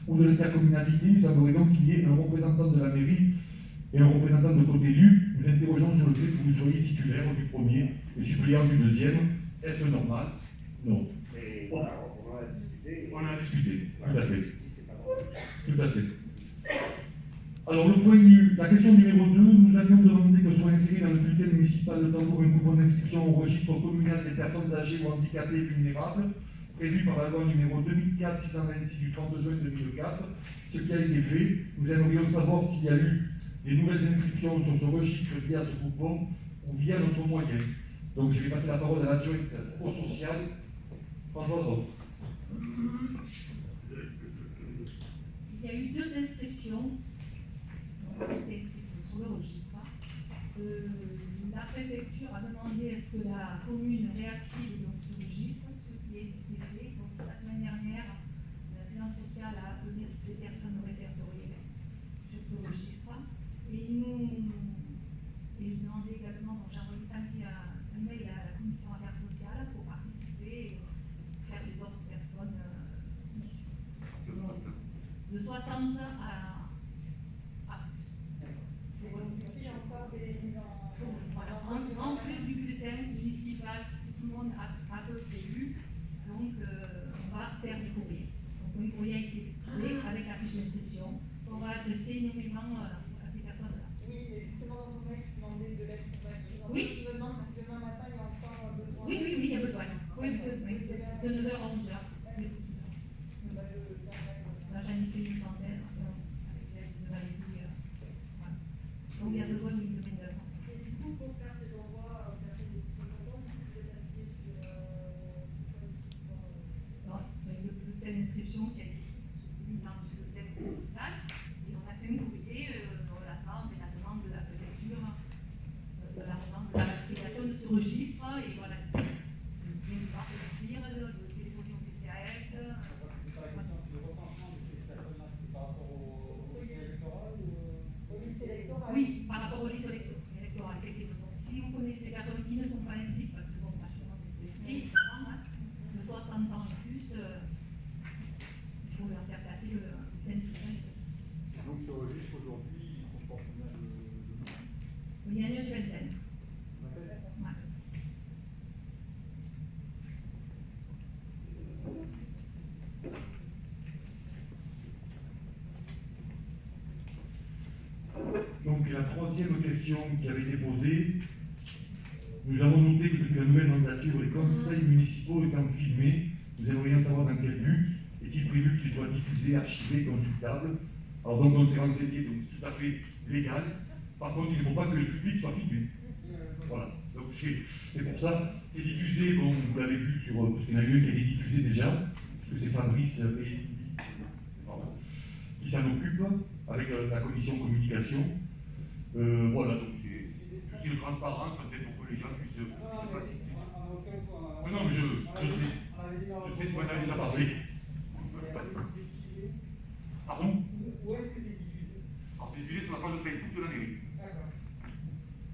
ou de l'intercommunalité. Il semblerait donc qu'il y ait un représentant de la mairie et un représentant de côté élu. Nous interrogeons sur le fait que vous soyez titulaire du premier et suppléant du deuxième. Est-ce normal? Non. Et voilà, on en a discuté. On en a discuté, tout à fait. C'est pas drôle. Tout à fait. Alors, la question numéro 2, nous avions demandé que soit inséré dans le bulletin municipal de Tambour un coupon d'inscription au registre communal des personnes âgées ou handicapées et vulnérables, prévu par la loi numéro 2004-626 du 30 juin 2004, ce qui a été fait. Nous aimerions savoir s'il y a eu des nouvelles inscriptions sur ce registre via ce coupon ou via notre moyen. Donc, je vais passer la parole à l'adjointe au social, François Droz. Il y a eu 2 inscriptions. Donc, on a été inscrits sur le registre. La préfecture a demandé à ce que la commune réactive donc, ce registre, ce qui est fait. Donc, la semaine dernière, l'assistance sociale a appelé toutes les personnes répertoriées sur ce registre. Et il demandait également, donc j'ai envoyé samedi un mail à la commission affaires sociales pour participer et faire les autres personnes issues. De 60 à en plus du bulletin municipal, tout le monde a peu prévu, donc on va faire des courriers. Donc un courrier a été fait avec la fiche d'inscription. On va adresser nommément à ces personnes-là. Oui, mais justement dans ton mail, tu demandais de l'être compatible. Oui. Je me demande si demain matin, il y a encore besoin. Oui, il y a besoin. Oui, de 9h à 11h. Là, j'en ai fait une centaine, avec l'aide de Valérie. Voilà. Donc il y a besoin d'une main-d'œuvre. Et du coup, pour faire ces envois aux personnes de plus de 50 ans, vous êtes appuyé sur Non, le bulletin d'inscription qui a été mis dans le bulletin municipal, et on a fait un courrier relatant la demande de la préfecture, de la demande de l'application de ce registre, et voilà, bien du part de téléphoner au CCAS. Oui, par rapport aux listes électorales. Donc, si vous connaissez des personnes qui ne sont pas inscrites, parce que bon, naturellement, des inscrits, de 60 ans et plus, il faut leur faire passer le d'inscription. Donc, ce registre aujourd'hui, il comporte combien de noms? Il y en a une vingtaine. Ouais. Donc la troisième question qui avait été posée, nous avons noté que depuis la nouvelle mandature, les conseils municipaux étant filmés, nous aimerions savoir dans quel but est-il prévu qu'ils soient diffusés, archivés, consultables. Alors donc on s'est renseigné, donc tout à fait légal. Par contre, il ne faut pas que le public soit filmé. Voilà. Donc c'est pour ça, c'est diffusé, bon, vous l'avez vu sur, parce qu'il y en a eu un qui a été diffusé déjà, parce que c'est Fabrice et qui s'en occupe avec la commission communication. Voilà, donc c'est de transparence, en fait, pour que les gens puissent assister. Non, mais je sais, tu m'en as déjà parlé. Pardon? Où est-ce que c'est diffusé? Alors, c'est diffusé sur la page Facebook de la mairie.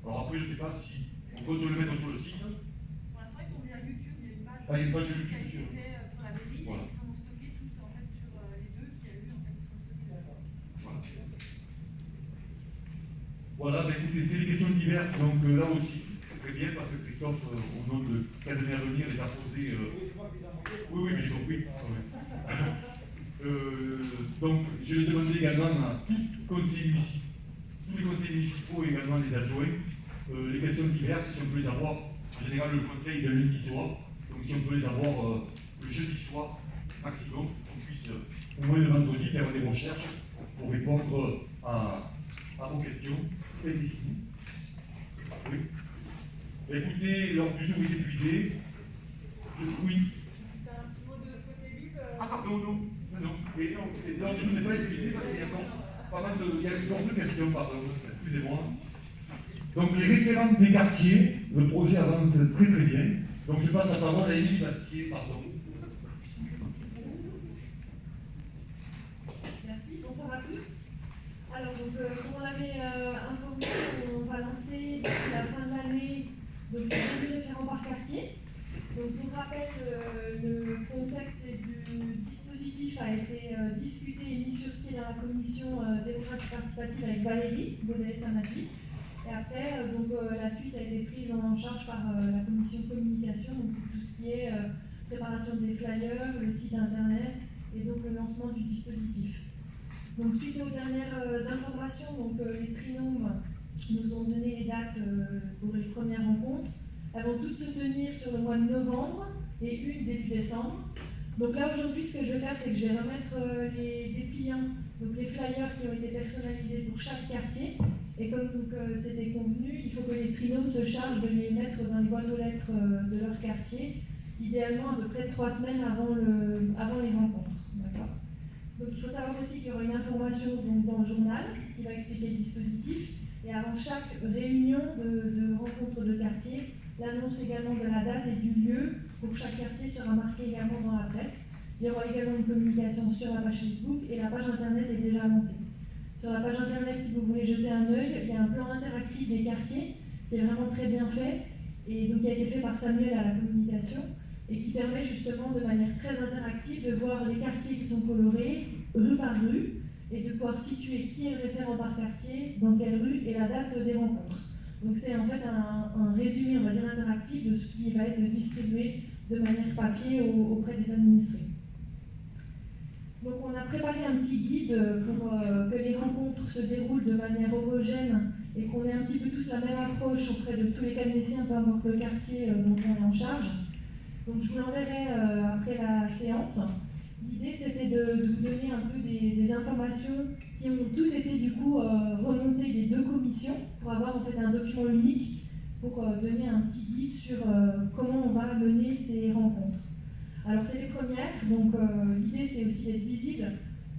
Alors, après, je ne sais pas si on peut le mettre sur le site. Pour l'instant, ils sont mis à YouTube, il y a une page, Ah, il y a une page qui a YouTube. été faite pour la mairie, Voilà. et ils sont stockés tous en fait sur les deux qu'il y a eu. Voilà, ben écoutez, c'est des questions diverses, donc là aussi, très bien, parce que Christophe, au nom de Cadenet Avenir, les a posées. Oui, mais j'ai compris. Donc, je vais demander également à tous les conseillers municipaux et également les adjoints, les questions diverses, si on peut les avoir. En général, le conseil est un lundi soir, donc si on peut les avoir le jeudi soir maximum, qu'on puisse au moins le vendredi faire des recherches pour répondre à vos questions. Et d'ici. Oui. Écoutez, l'ordre du jour est épuisé. Oui. C'est un petit mot de côté libre. Ah pardon, non. Et non, l'ordre du jour n'est pas épuisé parce qu'il y a encore pas mal de. Il y a encore deux questions, pardon. Excusez-moi. Donc les référents des quartiers, le projet avance très très bien. Donc je passe la parole à Émilie Bastier, pardon. Merci, bonsoir à tous. Alors, donc, comme on l'avait informé, on va lancer d'ici la fin de l'année le référent par quartier. Donc, je vous rappelle que le contexte du dispositif a été discuté et mis sur pied dans la commission démocratie participative avec Valérie Baudet-Sanati. Et après, la suite a été prise en charge par la commission communication, donc pour tout ce qui est préparation des flyers, le site internet et donc le lancement du dispositif. Donc, suite aux dernières informations, les trinômes nous ont donné les dates pour les premières rencontres. Elles vont toutes se tenir sur le mois de novembre et une début décembre. Donc là, aujourd'hui, ce que je vais faire, c'est que je vais remettre les dépliants, donc les flyers qui ont été personnalisés pour chaque quartier. Et comme c'était convenu, il faut que les trinômes se chargent de les mettre dans les boîtes aux lettres de leur quartier, idéalement à peu près 3 semaines avant les rencontres. D'accord ? Donc il faut savoir aussi qu'il y aura une information dans le journal qui va expliquer le dispositif. Et avant chaque réunion de rencontre de quartier, l'annonce également de la date et du lieu pour chaque quartier sera marquée également dans la presse. Il y aura également une communication sur la page Facebook et la page internet est déjà lancée. Sur la page internet, si vous voulez jeter un œil, il y a un plan interactif des quartiers qui est vraiment très bien fait et donc qui a été fait par Samuel à la communication et qui permet justement de manière très interactive de voir les quartiers qui sont colorés rue par rue et de pouvoir situer qui est le référent par quartier, dans quelle rue et la date des rencontres. Donc c'est en fait un résumé, on va dire, interactif de ce qui va être distribué de manière papier auprès des administrés. Donc on a préparé un petit guide pour que les rencontres se déroulent de manière homogène et qu'on ait un petit peu tous la même approche auprès de tous les Cadnéciens, peu importe le quartier dont on est en charge. Donc je vous l'enverrai après la séance. L'idée c'était de vous donner un peu des informations qui ont toutes été du coup remontées des 2 commissions pour avoir en fait un document unique pour donner un petit guide sur comment on va mener ces rencontres. Alors c'est les premières, donc l'idée c'est aussi d'être visible.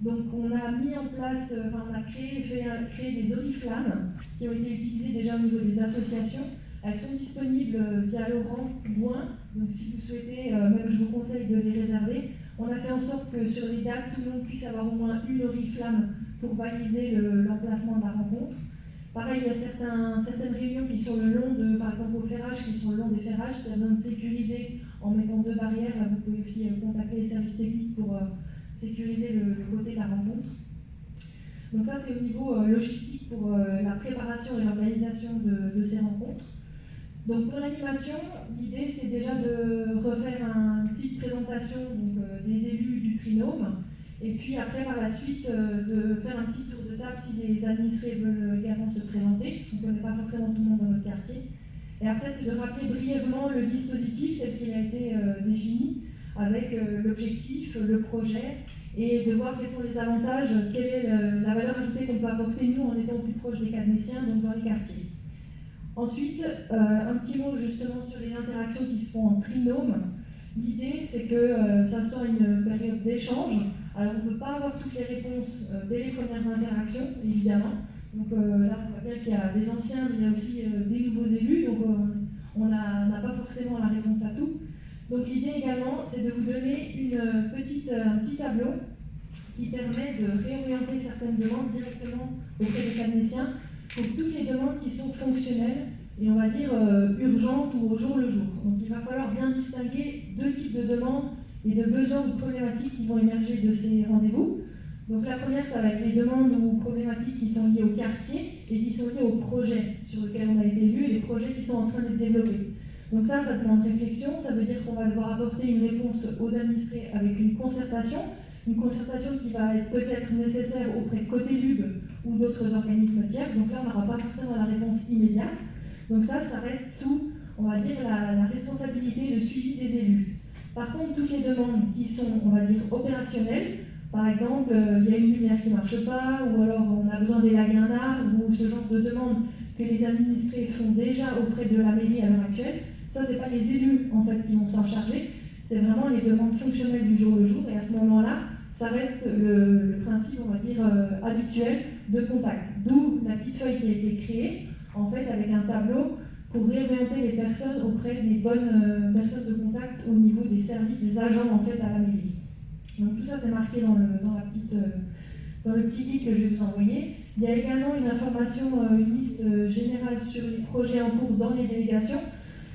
Donc on a mis en place, on a créé des oriflammes qui ont été utilisées déjà au niveau des associations. Elles sont disponibles via Laurent Gouin, donc si vous souhaitez, même je vous conseille de les réserver. On a fait en sorte que sur les dates, tout le monde puisse avoir au moins une oriflamme pour baliser l'emplacement de la rencontre. Pareil, il y a certaines réunions qui sont le long de, par exemple au ferrage, qui sont le long des ferrages, si elles besoin de sécuriser en mettant 2 barrières. Vous pouvez aussi contacter les services techniques pour sécuriser le côté de la rencontre. Donc ça, c'est au niveau logistique pour la préparation et l'organisation de ces rencontres. Donc pour l'animation, l'idée c'est déjà de refaire une petite présentation des élus du trinôme et puis après par la suite de faire un petit tour de table si les administrés veulent également se présenter, parce qu'on ne connaît pas forcément tout le monde dans notre quartier. Et après c'est de rappeler brièvement le dispositif tel qu'il a été défini avec l'objectif, le projet et de voir quels sont les avantages, quelle est la valeur ajoutée qu'on peut apporter nous en étant plus proche des Cadnéciens, donc dans les quartiers. Ensuite, un petit mot justement sur les interactions qui se font en trinôme. L'idée, c'est que ça soit une période d'échange. Alors, on ne peut pas avoir toutes les réponses dès les premières interactions, évidemment. Donc là, on voit bien qu'il y a des anciens, mais il y a aussi des nouveaux élus. Donc, on n'a pas forcément la réponse à tout. Donc, l'idée également, c'est de vous donner un petit tableau qui permet de réorienter certaines demandes directement auprès des Cadnéciens pour toutes les demandes qui sont fonctionnelles et on va dire urgentes ou au jour le jour. Donc il va falloir bien distinguer 2 types de demandes et de besoins ou de problématiques qui vont émerger de ces rendez-vous. Donc la première, ça va être les demandes ou problématiques qui sont liées au quartier. et qui sont liés au projet sur lequel on a été élu et les projets qui sont en train d'être développés. Donc ça demande réflexion, ça veut dire qu'on va devoir apporter une réponse aux administrés avec une concertation qui va être peut-être nécessaire auprès de Côté Lube ou d'autres organismes tiers. Donc là, on n'aura pas forcément la réponse immédiate. Donc ça reste sous, on va dire, la responsabilité et le suivi des élus. Par contre, toutes les demandes qui sont, on va dire, opérationnelles, par exemple, il y a une lumière qui ne marche pas, ou alors on a besoin d'élaguer un arbre, ou ce genre de demandes que les administrés font déjà auprès de la mairie à l'heure actuelle, ça, ce n'est pas les élus en fait, qui vont s'en charger, c'est vraiment les demandes fonctionnelles du jour le jour, et à ce moment-là, ça reste le principe, on va dire, habituel de contact. D'où la petite feuille qui a été créée, en fait, avec un tableau pour réorienter les personnes auprès des bonnes personnes de contact au niveau des services, des agents en fait à la mairie. Donc tout ça c'est marqué dans le petit guide que je vais vous envoyer. Il y a également une information, une liste générale sur les projets en cours dans les délégations.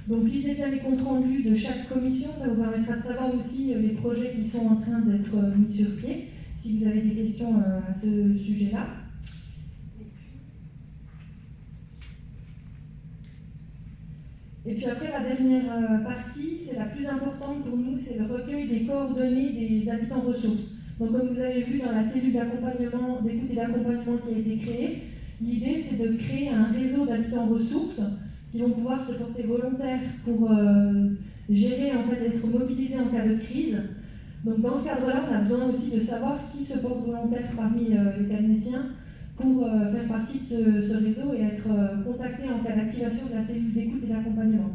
Donc lisez bien les comptes rendus de chaque commission, ça vous permettra de savoir aussi les projets qui sont en train d'être mis sur pied, si vous avez des questions à ce sujet-là. Et puis après, la dernière partie, c'est la plus importante pour nous, c'est le recueil des coordonnées des habitants ressources. Donc comme vous avez vu dans la cellule d'accompagnement, d'écoute et d'accompagnement qui a été créée, l'idée c'est de créer un réseau d'habitants ressources qui vont pouvoir se porter volontaires pour gérer, en fait, être mobilisés en cas de crise. Donc dans ce cadre-là, on a besoin aussi de savoir qui se porte volontaire parmi les Calnésiens pour faire partie de ce réseau et être contacté en cas d'activation de la cellule d'écoute et d'accompagnement.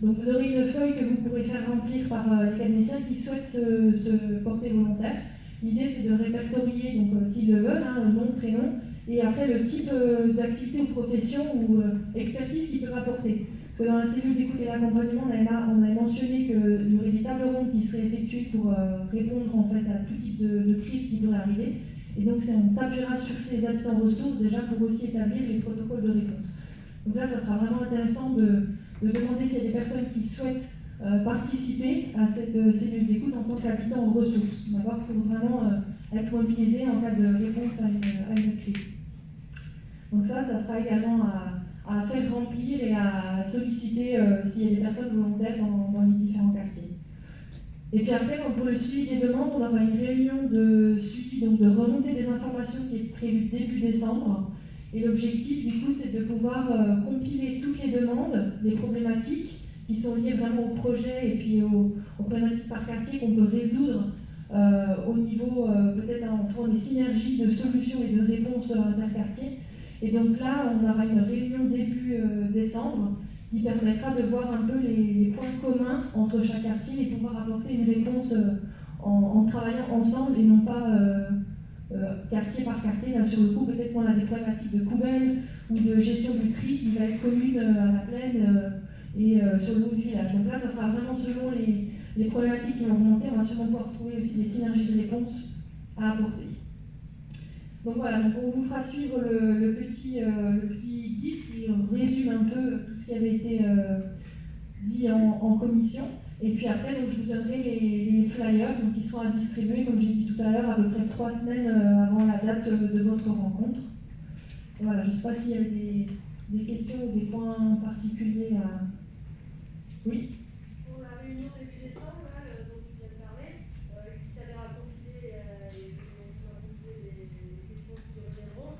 Donc vous aurez une feuille que vous pourrez faire remplir par les Calnésiens qui souhaitent se porter volontaire. L'idée c'est de répertorier, donc s'ils le veulent, nom, prénom, et après le type d'activité ou profession ou expertise qu'ils peuvent apporter. Parce que dans la cellule d'écoute et d'accompagnement, on avait mentionné qu'il y aurait des tables rondes qui seraient effectuées pour répondre en fait, à tout type de crise qui pourrait arriver. Et donc on s'appuiera sur ces habitants ressources déjà pour aussi établir les protocoles de réponse. Donc là, ça sera vraiment intéressant de demander s'il y a des personnes qui souhaitent participer à cette cellule d'écoute en tant qu'habitants ressources, d'accord, pour vraiment être mobilisés en cas de réponse à une crise. Donc ça sera également à faire remplir et à solliciter s'il y a des personnes volontaires dans les différents quartiers. Et puis après, pour le suivi des demandes, on aura une réunion de suivi, donc de remontée des informations qui est prévue début décembre. Et l'objectif, du coup, c'est de pouvoir compiler toutes les demandes, les problématiques qui sont liées vraiment au projet et puis aux problématiques par quartier qu'on peut résoudre au niveau, peut-être en trouvant des synergies de solutions et de réponses interquartiers. Et donc là, on aura une réunion début décembre qui permettra de voir un peu les points communs entre chaque quartier et pouvoir apporter une réponse en travaillant ensemble et non pas quartier par quartier. Là, sur le coup, peut-être qu'on a des problématiques de poubelles ou de gestion du tri qui va être commune à la plaine et sur le haut du village. Donc là, ça sera vraiment selon les problématiques qui vont remonter. On va sûrement pouvoir trouver aussi des synergies de réponse à apporter. Donc voilà, donc on vous fera suivre le petit guide qui résume un peu tout ce qui avait été dit en commission. Et puis après, donc, je vous donnerai les flyers donc, qui seront à distribuer, comme j'ai dit tout à l'heure, à peu près 3 semaines avant la date de votre rencontre. Et voilà, je ne sais pas s'il y avait des questions ou des points particuliers à... Oui. Pour la réunion début décembre, là, dont tu viens de parler, qui s'avère à compiler les questions qui reviendront,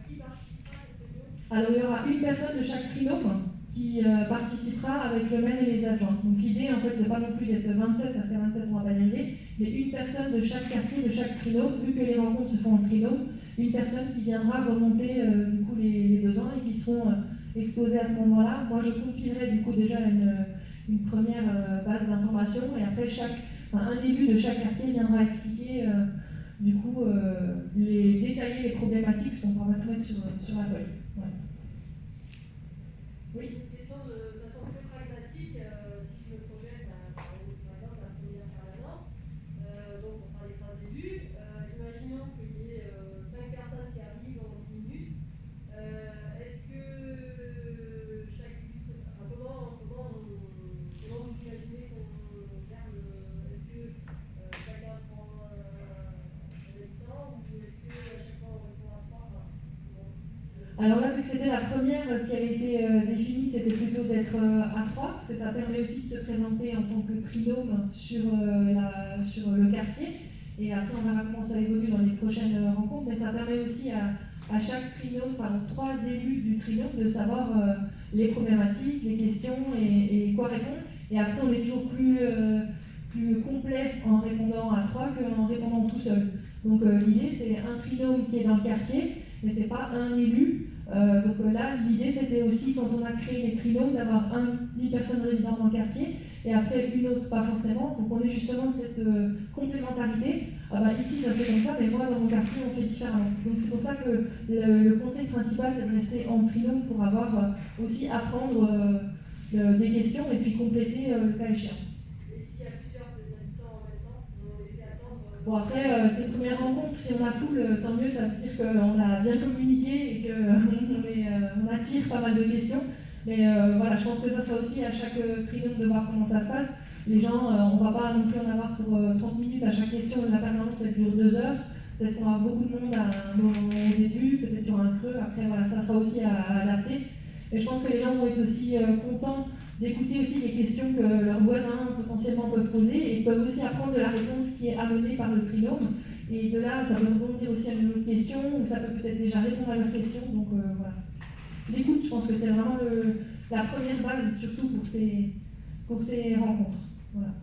qui participera à cette réunion? Alors, il y aura une personne de chaque trinôme qui participera avec le maire et les adjoints. Donc l'idée, en fait, c'est pas non plus d'être 27, parce qu'à 27, on va pas y arriver, mais une personne de chaque quartier, de chaque trinôme, vu que les rencontres se font en trinôme, une personne qui viendra remonter du coup les besoins et qui seront exposés à ce moment-là. Moi, je compilerai du coup déjà une première base d'information et après un élu de chaque quartier viendra expliquer du coup détailler les problématiques qui sont pas mal sur la feuille. Ouais. Oui. Une question de façon très pragmatique, si je me projette par exemple la première permanence, donc on sera les 3 élus, imaginons qu'il y ait 5 personnes qui arrivent en 10 minutes, est-ce que comment vous imaginez qu'on gère est-ce que chacun prend un habitant ou est-ce que à chaque fois on répond à 3 Alors là, vu que c'était la première, ce qui avait été défini, c'était plutôt d'être à 3, parce que ça permet aussi de se présenter en tant que trinôme sur le quartier. Et après, on verra comment ça évolue dans les prochaines rencontres, mais ça permet aussi à chaque trinôme, enfin aux 3 élus du trinôme, de savoir les problématiques, les questions et quoi répondre. Et après, on est toujours plus complet en répondant à 3 qu'en répondant tout seul. Donc l'idée, c'est un trinôme qui est dans le quartier, mais ce n'est pas un élu. Donc là, l'idée, c'était aussi, quand on a créé les trinômes, d'avoir une personne résidente dans le quartier, et après une autre, pas forcément. Donc on ait justement cette complémentarité. Ah bah, ici, ça se fait comme ça, mais moi, dans mon quartier, on fait différemment. Donc c'est pour ça que le conseil principal, c'est de rester en trinôme pour avoir aussi apprendre des questions et puis compléter le cas échéant. Et s'il y a plusieurs habitants en même temps, on les fait attendre. Bon, après, c'est une première rencontre. Si on a foule, tant mieux, ça veut dire qu'on a bien communiqué et qu'on attire pas mal de questions. Mais voilà, je pense que ça sera aussi à chaque trinôme de voir comment ça se passe. Les gens, on ne va pas non plus en avoir pour 30 minutes à chaque question. La permanence, elle dure 2 heures. Peut-être qu'on aura beaucoup de monde au début, peut-être qu'il y aura un creux. Après, voilà, ça sera aussi à adapter. Et je pense que les gens vont être aussi contents d'écouter aussi les questions que leurs voisins potentiellement peuvent poser et ils peuvent aussi apprendre de la réponse qui est amenée par le trinôme. Et de là, ça peut rebondir aussi à une autre question ou ça peut peut-être déjà répondre à leurs questions. Donc voilà. L'écoute, je pense que c'est vraiment la première base, surtout pour ces rencontres. Voilà.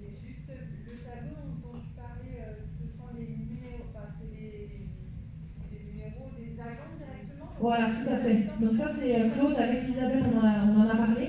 Et juste le tableau dont tu parlais, ce sont les numéros, enfin c'est les numéros des agents directement. Voilà, tout à fait. Donc ça c'est Claude avec Isabelle, on en a parlé.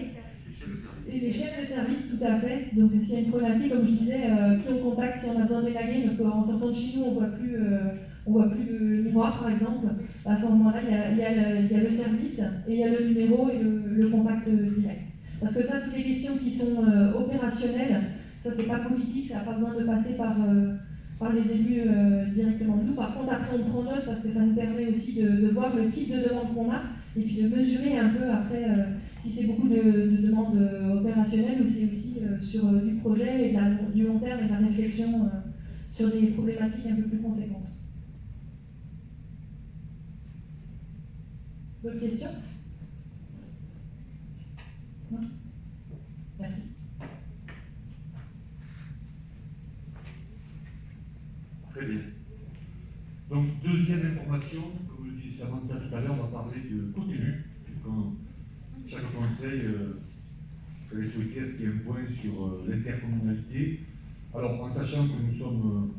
Et les chefs de service, tout à fait. Donc s'il y a une problématique, comme je disais, qui on contacte si on a besoin d'élaguer, parce qu'en sortant de chez nous, on voit plus de miroir par exemple. À ce moment-là, il y a le service et il y a le numéro et le contact direct. Parce que ça, toutes les questions qui sont opérationnelles, ça c'est pas politique, ça n'a pas besoin de passer par les élus directement. Nous, par contre, après on prend note parce que ça nous permet aussi de voir le type de demande qu'on a et puis de mesurer un peu après si c'est beaucoup de demandes opérationnelles ou c'est aussi sur du projet et du long terme et de la réflexion sur des problématiques un peu plus conséquentes. D'autres questions? Non? Merci. Très bien. Donc, deuxième information, comme le disait Samantha tout à l'heure, on va parler de côté élu. Quand chaque conseil fallait souhaiter est-ce qu'il y a un point sur l'intercommunalité. Alors, en sachant que nous sommes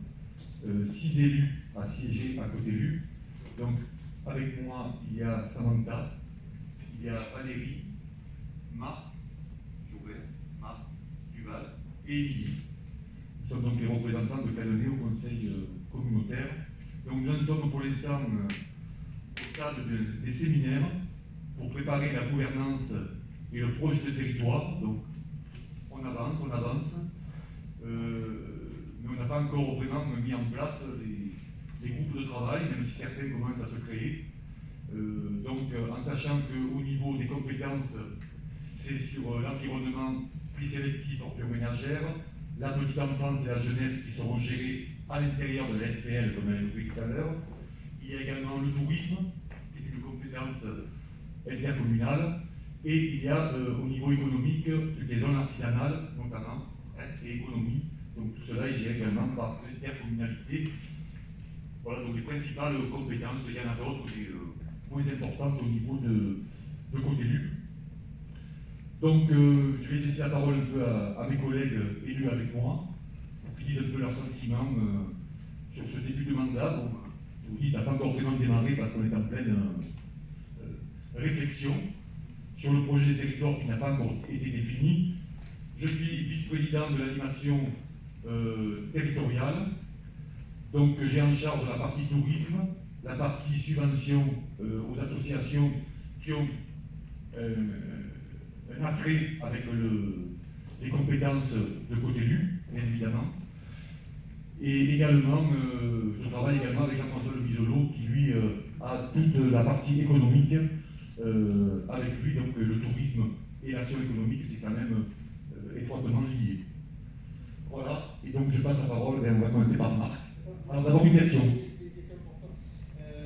6 élus à siéger à côté élu, donc avec moi, il y a Samantha, il y a Valérie, Marc, Joubert, Marc, Duval et Émilie. Nous sommes donc les représentants de Calonné au conseil communautaire. Donc nous en sommes pour l'instant au stade des séminaires pour préparer la gouvernance et le projet de territoire. Donc on avance, mais on n'a pas encore vraiment mis en place des groupes de travail, même si certains commencent à se créer. Donc en sachant qu'au niveau des compétences, c'est sur l'environnement plus sélectif hors ménagère, la petite enfance et la jeunesse qui seront gérées à l'intérieur de la SPL, comme on l'a évoqué tout à l'heure. Il y a également le tourisme, qui est une compétence intercommunale, et il y a au niveau économique, toutes les zones artisanales, notamment, et économie. Donc tout cela est géré également par l'intercommunalité. Voilà donc les principales compétences. Il y en a d'autres, des moins importantes au niveau de côté élu. Donc je vais laisser la parole un peu à mes collègues élus avec moi, pour qu'ils disent un peu leurs sentiments sur ce début de mandat. Bon, je vous dis, ça n'a pas encore vraiment démarré parce qu'on est en pleine réflexion sur le projet de territoire qui n'a pas encore été défini. Je suis vice-président de l'animation territoriale. Donc j'ai en charge la partie tourisme, la partie subvention aux associations qui ont un attrait avec les compétences de côté élu, bien évidemment. Et également, je travaille également avec Jean-François Le Bisolo qui lui a toute la partie économique avec lui, donc le tourisme et l'action économique, c'est quand même étroitement lié. Voilà, et donc je passe la parole, on va commencer par Marc. Alors d'abord une question.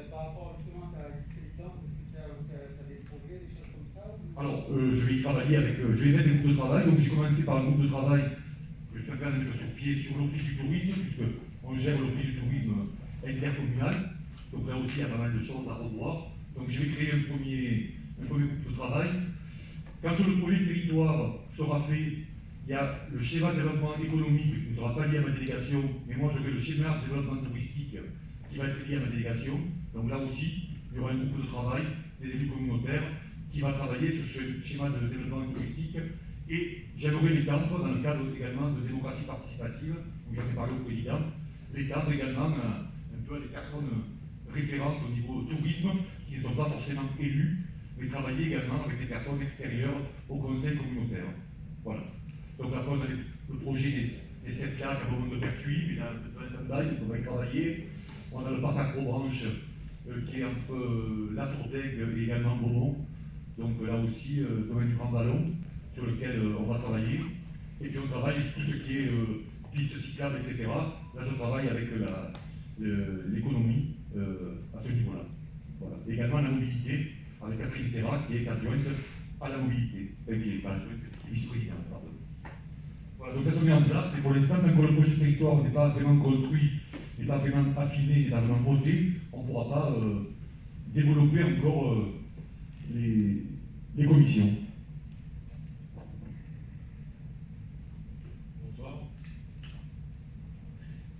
Par rapport justement à ta vice-présidente, je vais y travailler avec, je vais mettre des groupes de travail. Donc j'ai commencé par un groupe de travail que je suis en train de mettre sur pied sur l'Office du tourisme, puisqu'on gère l'Office du tourisme intercommunal. Donc là aussi, il y a pas mal de choses à revoir. Donc je vais créer un premier groupe de travail. Quand le projet de territoire sera fait, il y a le schéma de développement économique qui ne sera pas lié à ma délégation, mais moi je vais le schéma de développement touristique qui va être lié à ma délégation. Donc là aussi, il y aura un groupe de travail des élus communautaires qui va travailler sur ce schéma de développement touristique. Et j'aimerais l'étendre dans le cadre également de démocratie participative, où j'en ai parlé au président, l'étendre également un peu à des personnes référentes au niveau tourisme, qui ne sont pas forcément élus, mais travailler également avec des personnes extérieures au conseil communautaire. Voilà. Donc après, on a le projet des 7 lacs à Beaumont de Pertuis, mais là, on va y travailler. On a le parc Acrobranche qui est entre La Tourdaigue et également Beaumont. Donc là aussi, domaine du Grand Vallon, sur lequel on va travailler. Et puis on travaille tout ce qui est pistes cyclables, etc. Là, je travaille avec l'économie à ce niveau-là. Voilà. Et également la mobilité, avec Catherine Serra, qui est adjointe à la mobilité, qui est pas adjointe, vice-présidente, pardon. Voilà, donc ça se met en place, mais pour l'instant, tant que le projet de territoire n'est pas vraiment construit, n'est pas vraiment affiné, n'est pas vraiment voté, on ne pourra pas développer encore les commissions. Bonsoir.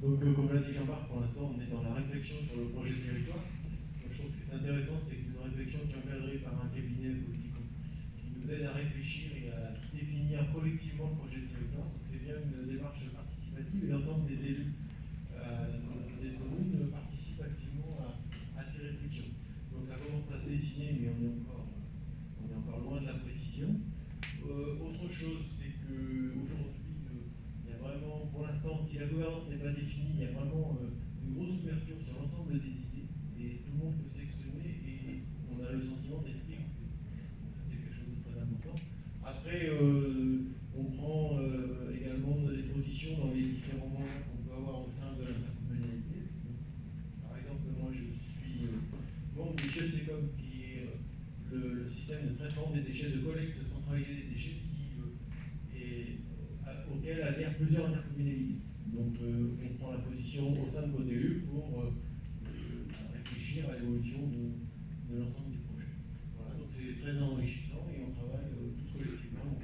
Donc, comme l'a dit Jean-Marc, pour l'instant, on est dans la réflexion sur le projet de territoire. Une chose qui est intéressante, c'est qu'une réflexion qui est encadrée par un cabinet politique qui nous aide à réfléchir et à définir collectivement le projet de territoire. C'est bien une démarche participative et l'ensemble des élus des communes participent activement à ces réflexions. Donc ça commence à se dessiner, mais on est encore loin de la précision. Autre chose, c'est qu'aujourd'hui, il y a vraiment, pour l'instant, si la gouvernance n'est pas définie, il y a vraiment une grosse ouverture sur l'ensemble des idées, et tout le monde peut s'exprimer, et on a le sentiment d'être écouté. Donc ça, c'est quelque chose de très important. Après, on prend également des positions dans les différents moments qu'on peut avoir au sein de l'intercommunalité. Par exemple, moi, je suis membre du CHESECOM, qui est le système de traitement des déchets, de collecte centralisée des déchets, auquel adhèrent plusieurs intercommunalités. Donc, on prend la position au sein de COTEU pour réfléchir à l'évolution de l'ensemble du projet. Voilà, donc c'est très enrichissant et on travaille tous collectivement.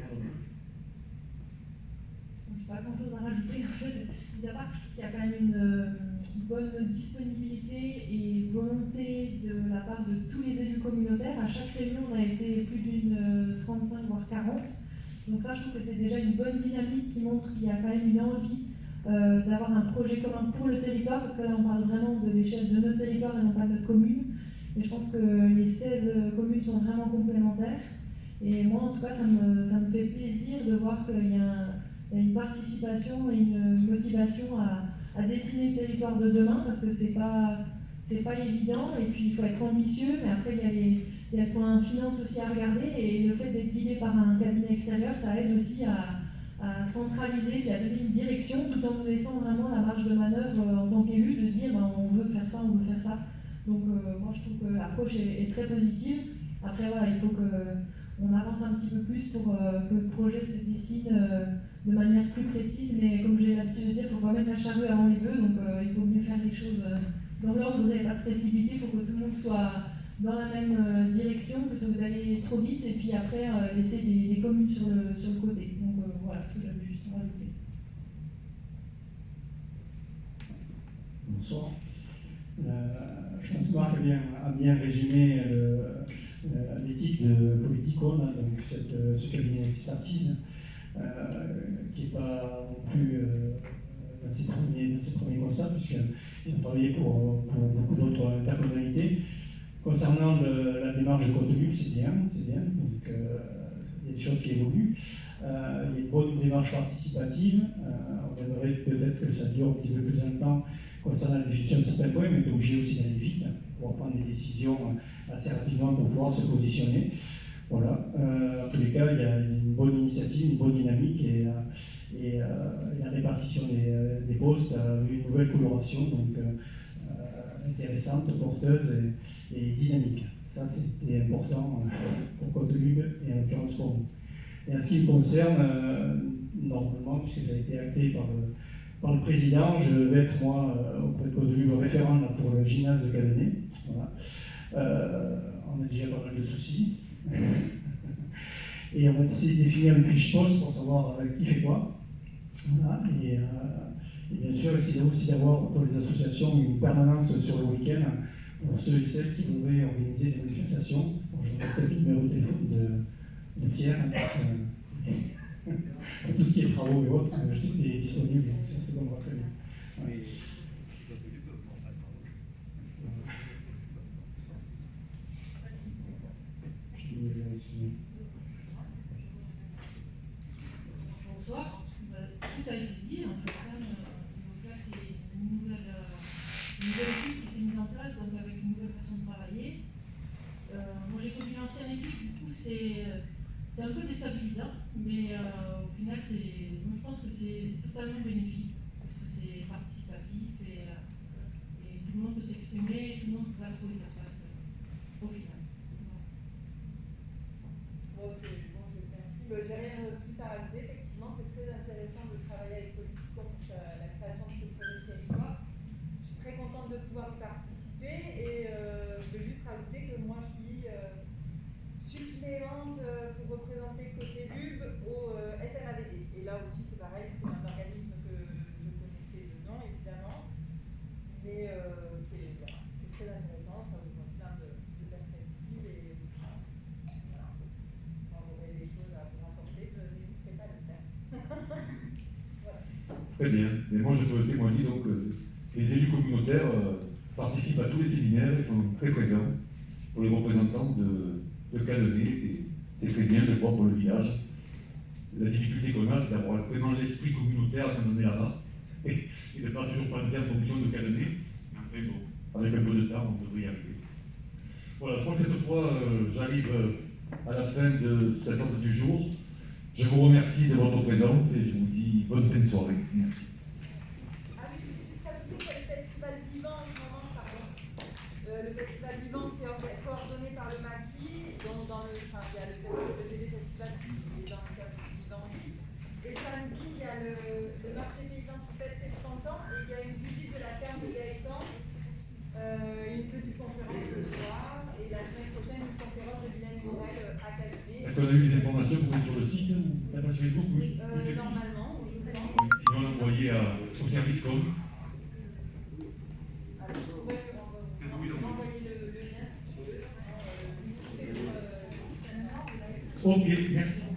Je n'ai pas grand-chose à rajouter, en fait, mis à part que je trouve qu'il y a quand même une bonne disponibilité et volonté de la part de tous les élus communautaires. À chaque réunion, on a été plus d'une 35, voire 40. Donc ça, je trouve que c'est déjà une bonne dynamique qui montre qu'il y a quand même une envie d'avoir un projet commun pour le territoire, parce que là, on parle vraiment de l'échelle de notre territoire et non pas de notre commune. Et je pense que les 16 communes sont vraiment complémentaires. Et moi, en tout cas, ça me fait plaisir de voir qu'il y a une participation et une motivation à dessiner le territoire de demain, parce que c'est pas évident, et puis il faut être ambitieux, mais après il y a le point finance aussi à regarder, et le fait d'être guidé par un cabinet extérieur, ça aide aussi à centraliser et à donner une direction, tout en nous laissant vraiment la marge de manœuvre en tant qu'élu, de dire on veut faire ça, on veut faire ça. Donc moi je trouve que l'approche est très positive. Après voilà, il faut qu'on avance un petit peu plus pour que le projet se décide de manière plus précise, mais comme j'ai l'habitude de dire, il ne faut pas mettre la charrue avant les bœufs, donc il faut mieux faire les choses dans l'ordre et pas se précipiter, il faut que tout le monde soit dans la même direction plutôt que d'aller trop vite et puis après laisser des communes sur le côté. Donc voilà ce que j'avais juste rajouté. Bonsoir. Je pense que Marc a bien résumé l'éthique de Politicon, donc ce cabinet d'expertise qui n'est pas non plus dans ses premiers constats, puisqu'il a travaillé pour beaucoup d'autres intercommunalités. Concernant la démarche de contenu, c'est bien, donc il y a des choses qui évoluent. Il y a une bonne démarche participative, on aimerait peut-être que ça dure un petit peu plus longtemps concernant la définition de certains points, mais on est obligé aussi d'aller vite pour prendre des décisions assez rapidement pour pouvoir se positionner. Voilà. En tous les cas, il y a une bonne initiative, une bonne dynamique et la répartition des postes a eu une nouvelle coloration, donc intéressante, porteuse et dynamique. Ça, c'était important pour Côte-de-Lugue et en l'occurrence pour nous. Et en ce qui me concerne, normalement, puisque ça a été acté par le président, je vais être, moi, auprès de Côte-de-Lugue, référent là, pour le gymnase de Cadenet. Voilà. On a déjà pas mal de soucis. Et on va essayer de définir une fiche poste pour savoir qui fait quoi. Voilà. Et bien sûr, essayer aussi d'avoir pour les associations une permanence sur le week-end pour ceux et celles qui voudraient organiser des manifestations. Bon, je vais mettre le numéro de téléphone de Pierre, parce que, pour tout ce qui est travaux et autres, je sais qu'il est disponible, donc c'est bon, on va très bien. Ouais. Bonsoir. Tout a été dit, en fait. Donc là, c'est une nouvelle équipe qui s'est mise en place, donc avec une nouvelle façon de travailler. Moi, j'ai connu l'ancienne équipe, du coup, c'est un peu déstabilisant, mais au final, moi, je pense que c'est totalement bénéfique, parce que c'est participatif et tout le monde peut s'exprimer, tout le monde va trouver sa place au final. Ok, bon, merci. J'ai rien de plus à rajouter. Effectivement, c'est très intéressant de travailler avec Politicom pour la création de ce projet de territoire. Je suis très contente de pouvoir y participer et je veux juste rajouter que moi, je suis suppléante pour représenter Côte-de-Lugue au SMAVD. Et là aussi, c'est pareil, c'est un organisme que je connaissais de nom, évidemment, mais c'est très intéressant, ça vous donne plein de perspectives et voilà. Quand vous aurez des choses à vous rapporter, n'hésitez pas à le faire. Voilà. Très bien. Et moi, je peux témoigner donc les élus communautaires participent à tous les séminaires, ils sont très présents pour les représentants de Cadenet. C'est très bien, je crois, pour le village. La difficulté qu'on a, c'est d'avoir vraiment l'esprit communautaire quand on est là-bas et de ne pas toujours penser en fonction de Cadenet. Mais enfin, bon, avec un peu de temps, on devrait y arriver. Voilà, je crois que cette fois, j'arrive à la fin de cet ordre du jour. Je vous remercie de votre présence et je vous dis bonne fin de soirée. Merci. Ah oui, je voulais juste ajouter qu'il y a le Festival Vivant en ce moment, pardon. Le Festival Vivant qui est coordonné par le maquis, dont il y a le TV Festival qui est dans le cadre du Vivant aussi. Et samedi, il y a le marché paysan qui fête ses 30 ans et il y a une visite de la ferme de Gaëtan, une petite conférence ce soir et la semaine prochaine une conférence de Vilaine Morel à Cadenet. Est-ce qu'on a eu des informations pour être sur le site ou la page Facebook? Oui. Normalement, oui, je pense. Sinon, l'envoyer au service com. Alors, vous pouvez envoyer le lien. Ok, merci.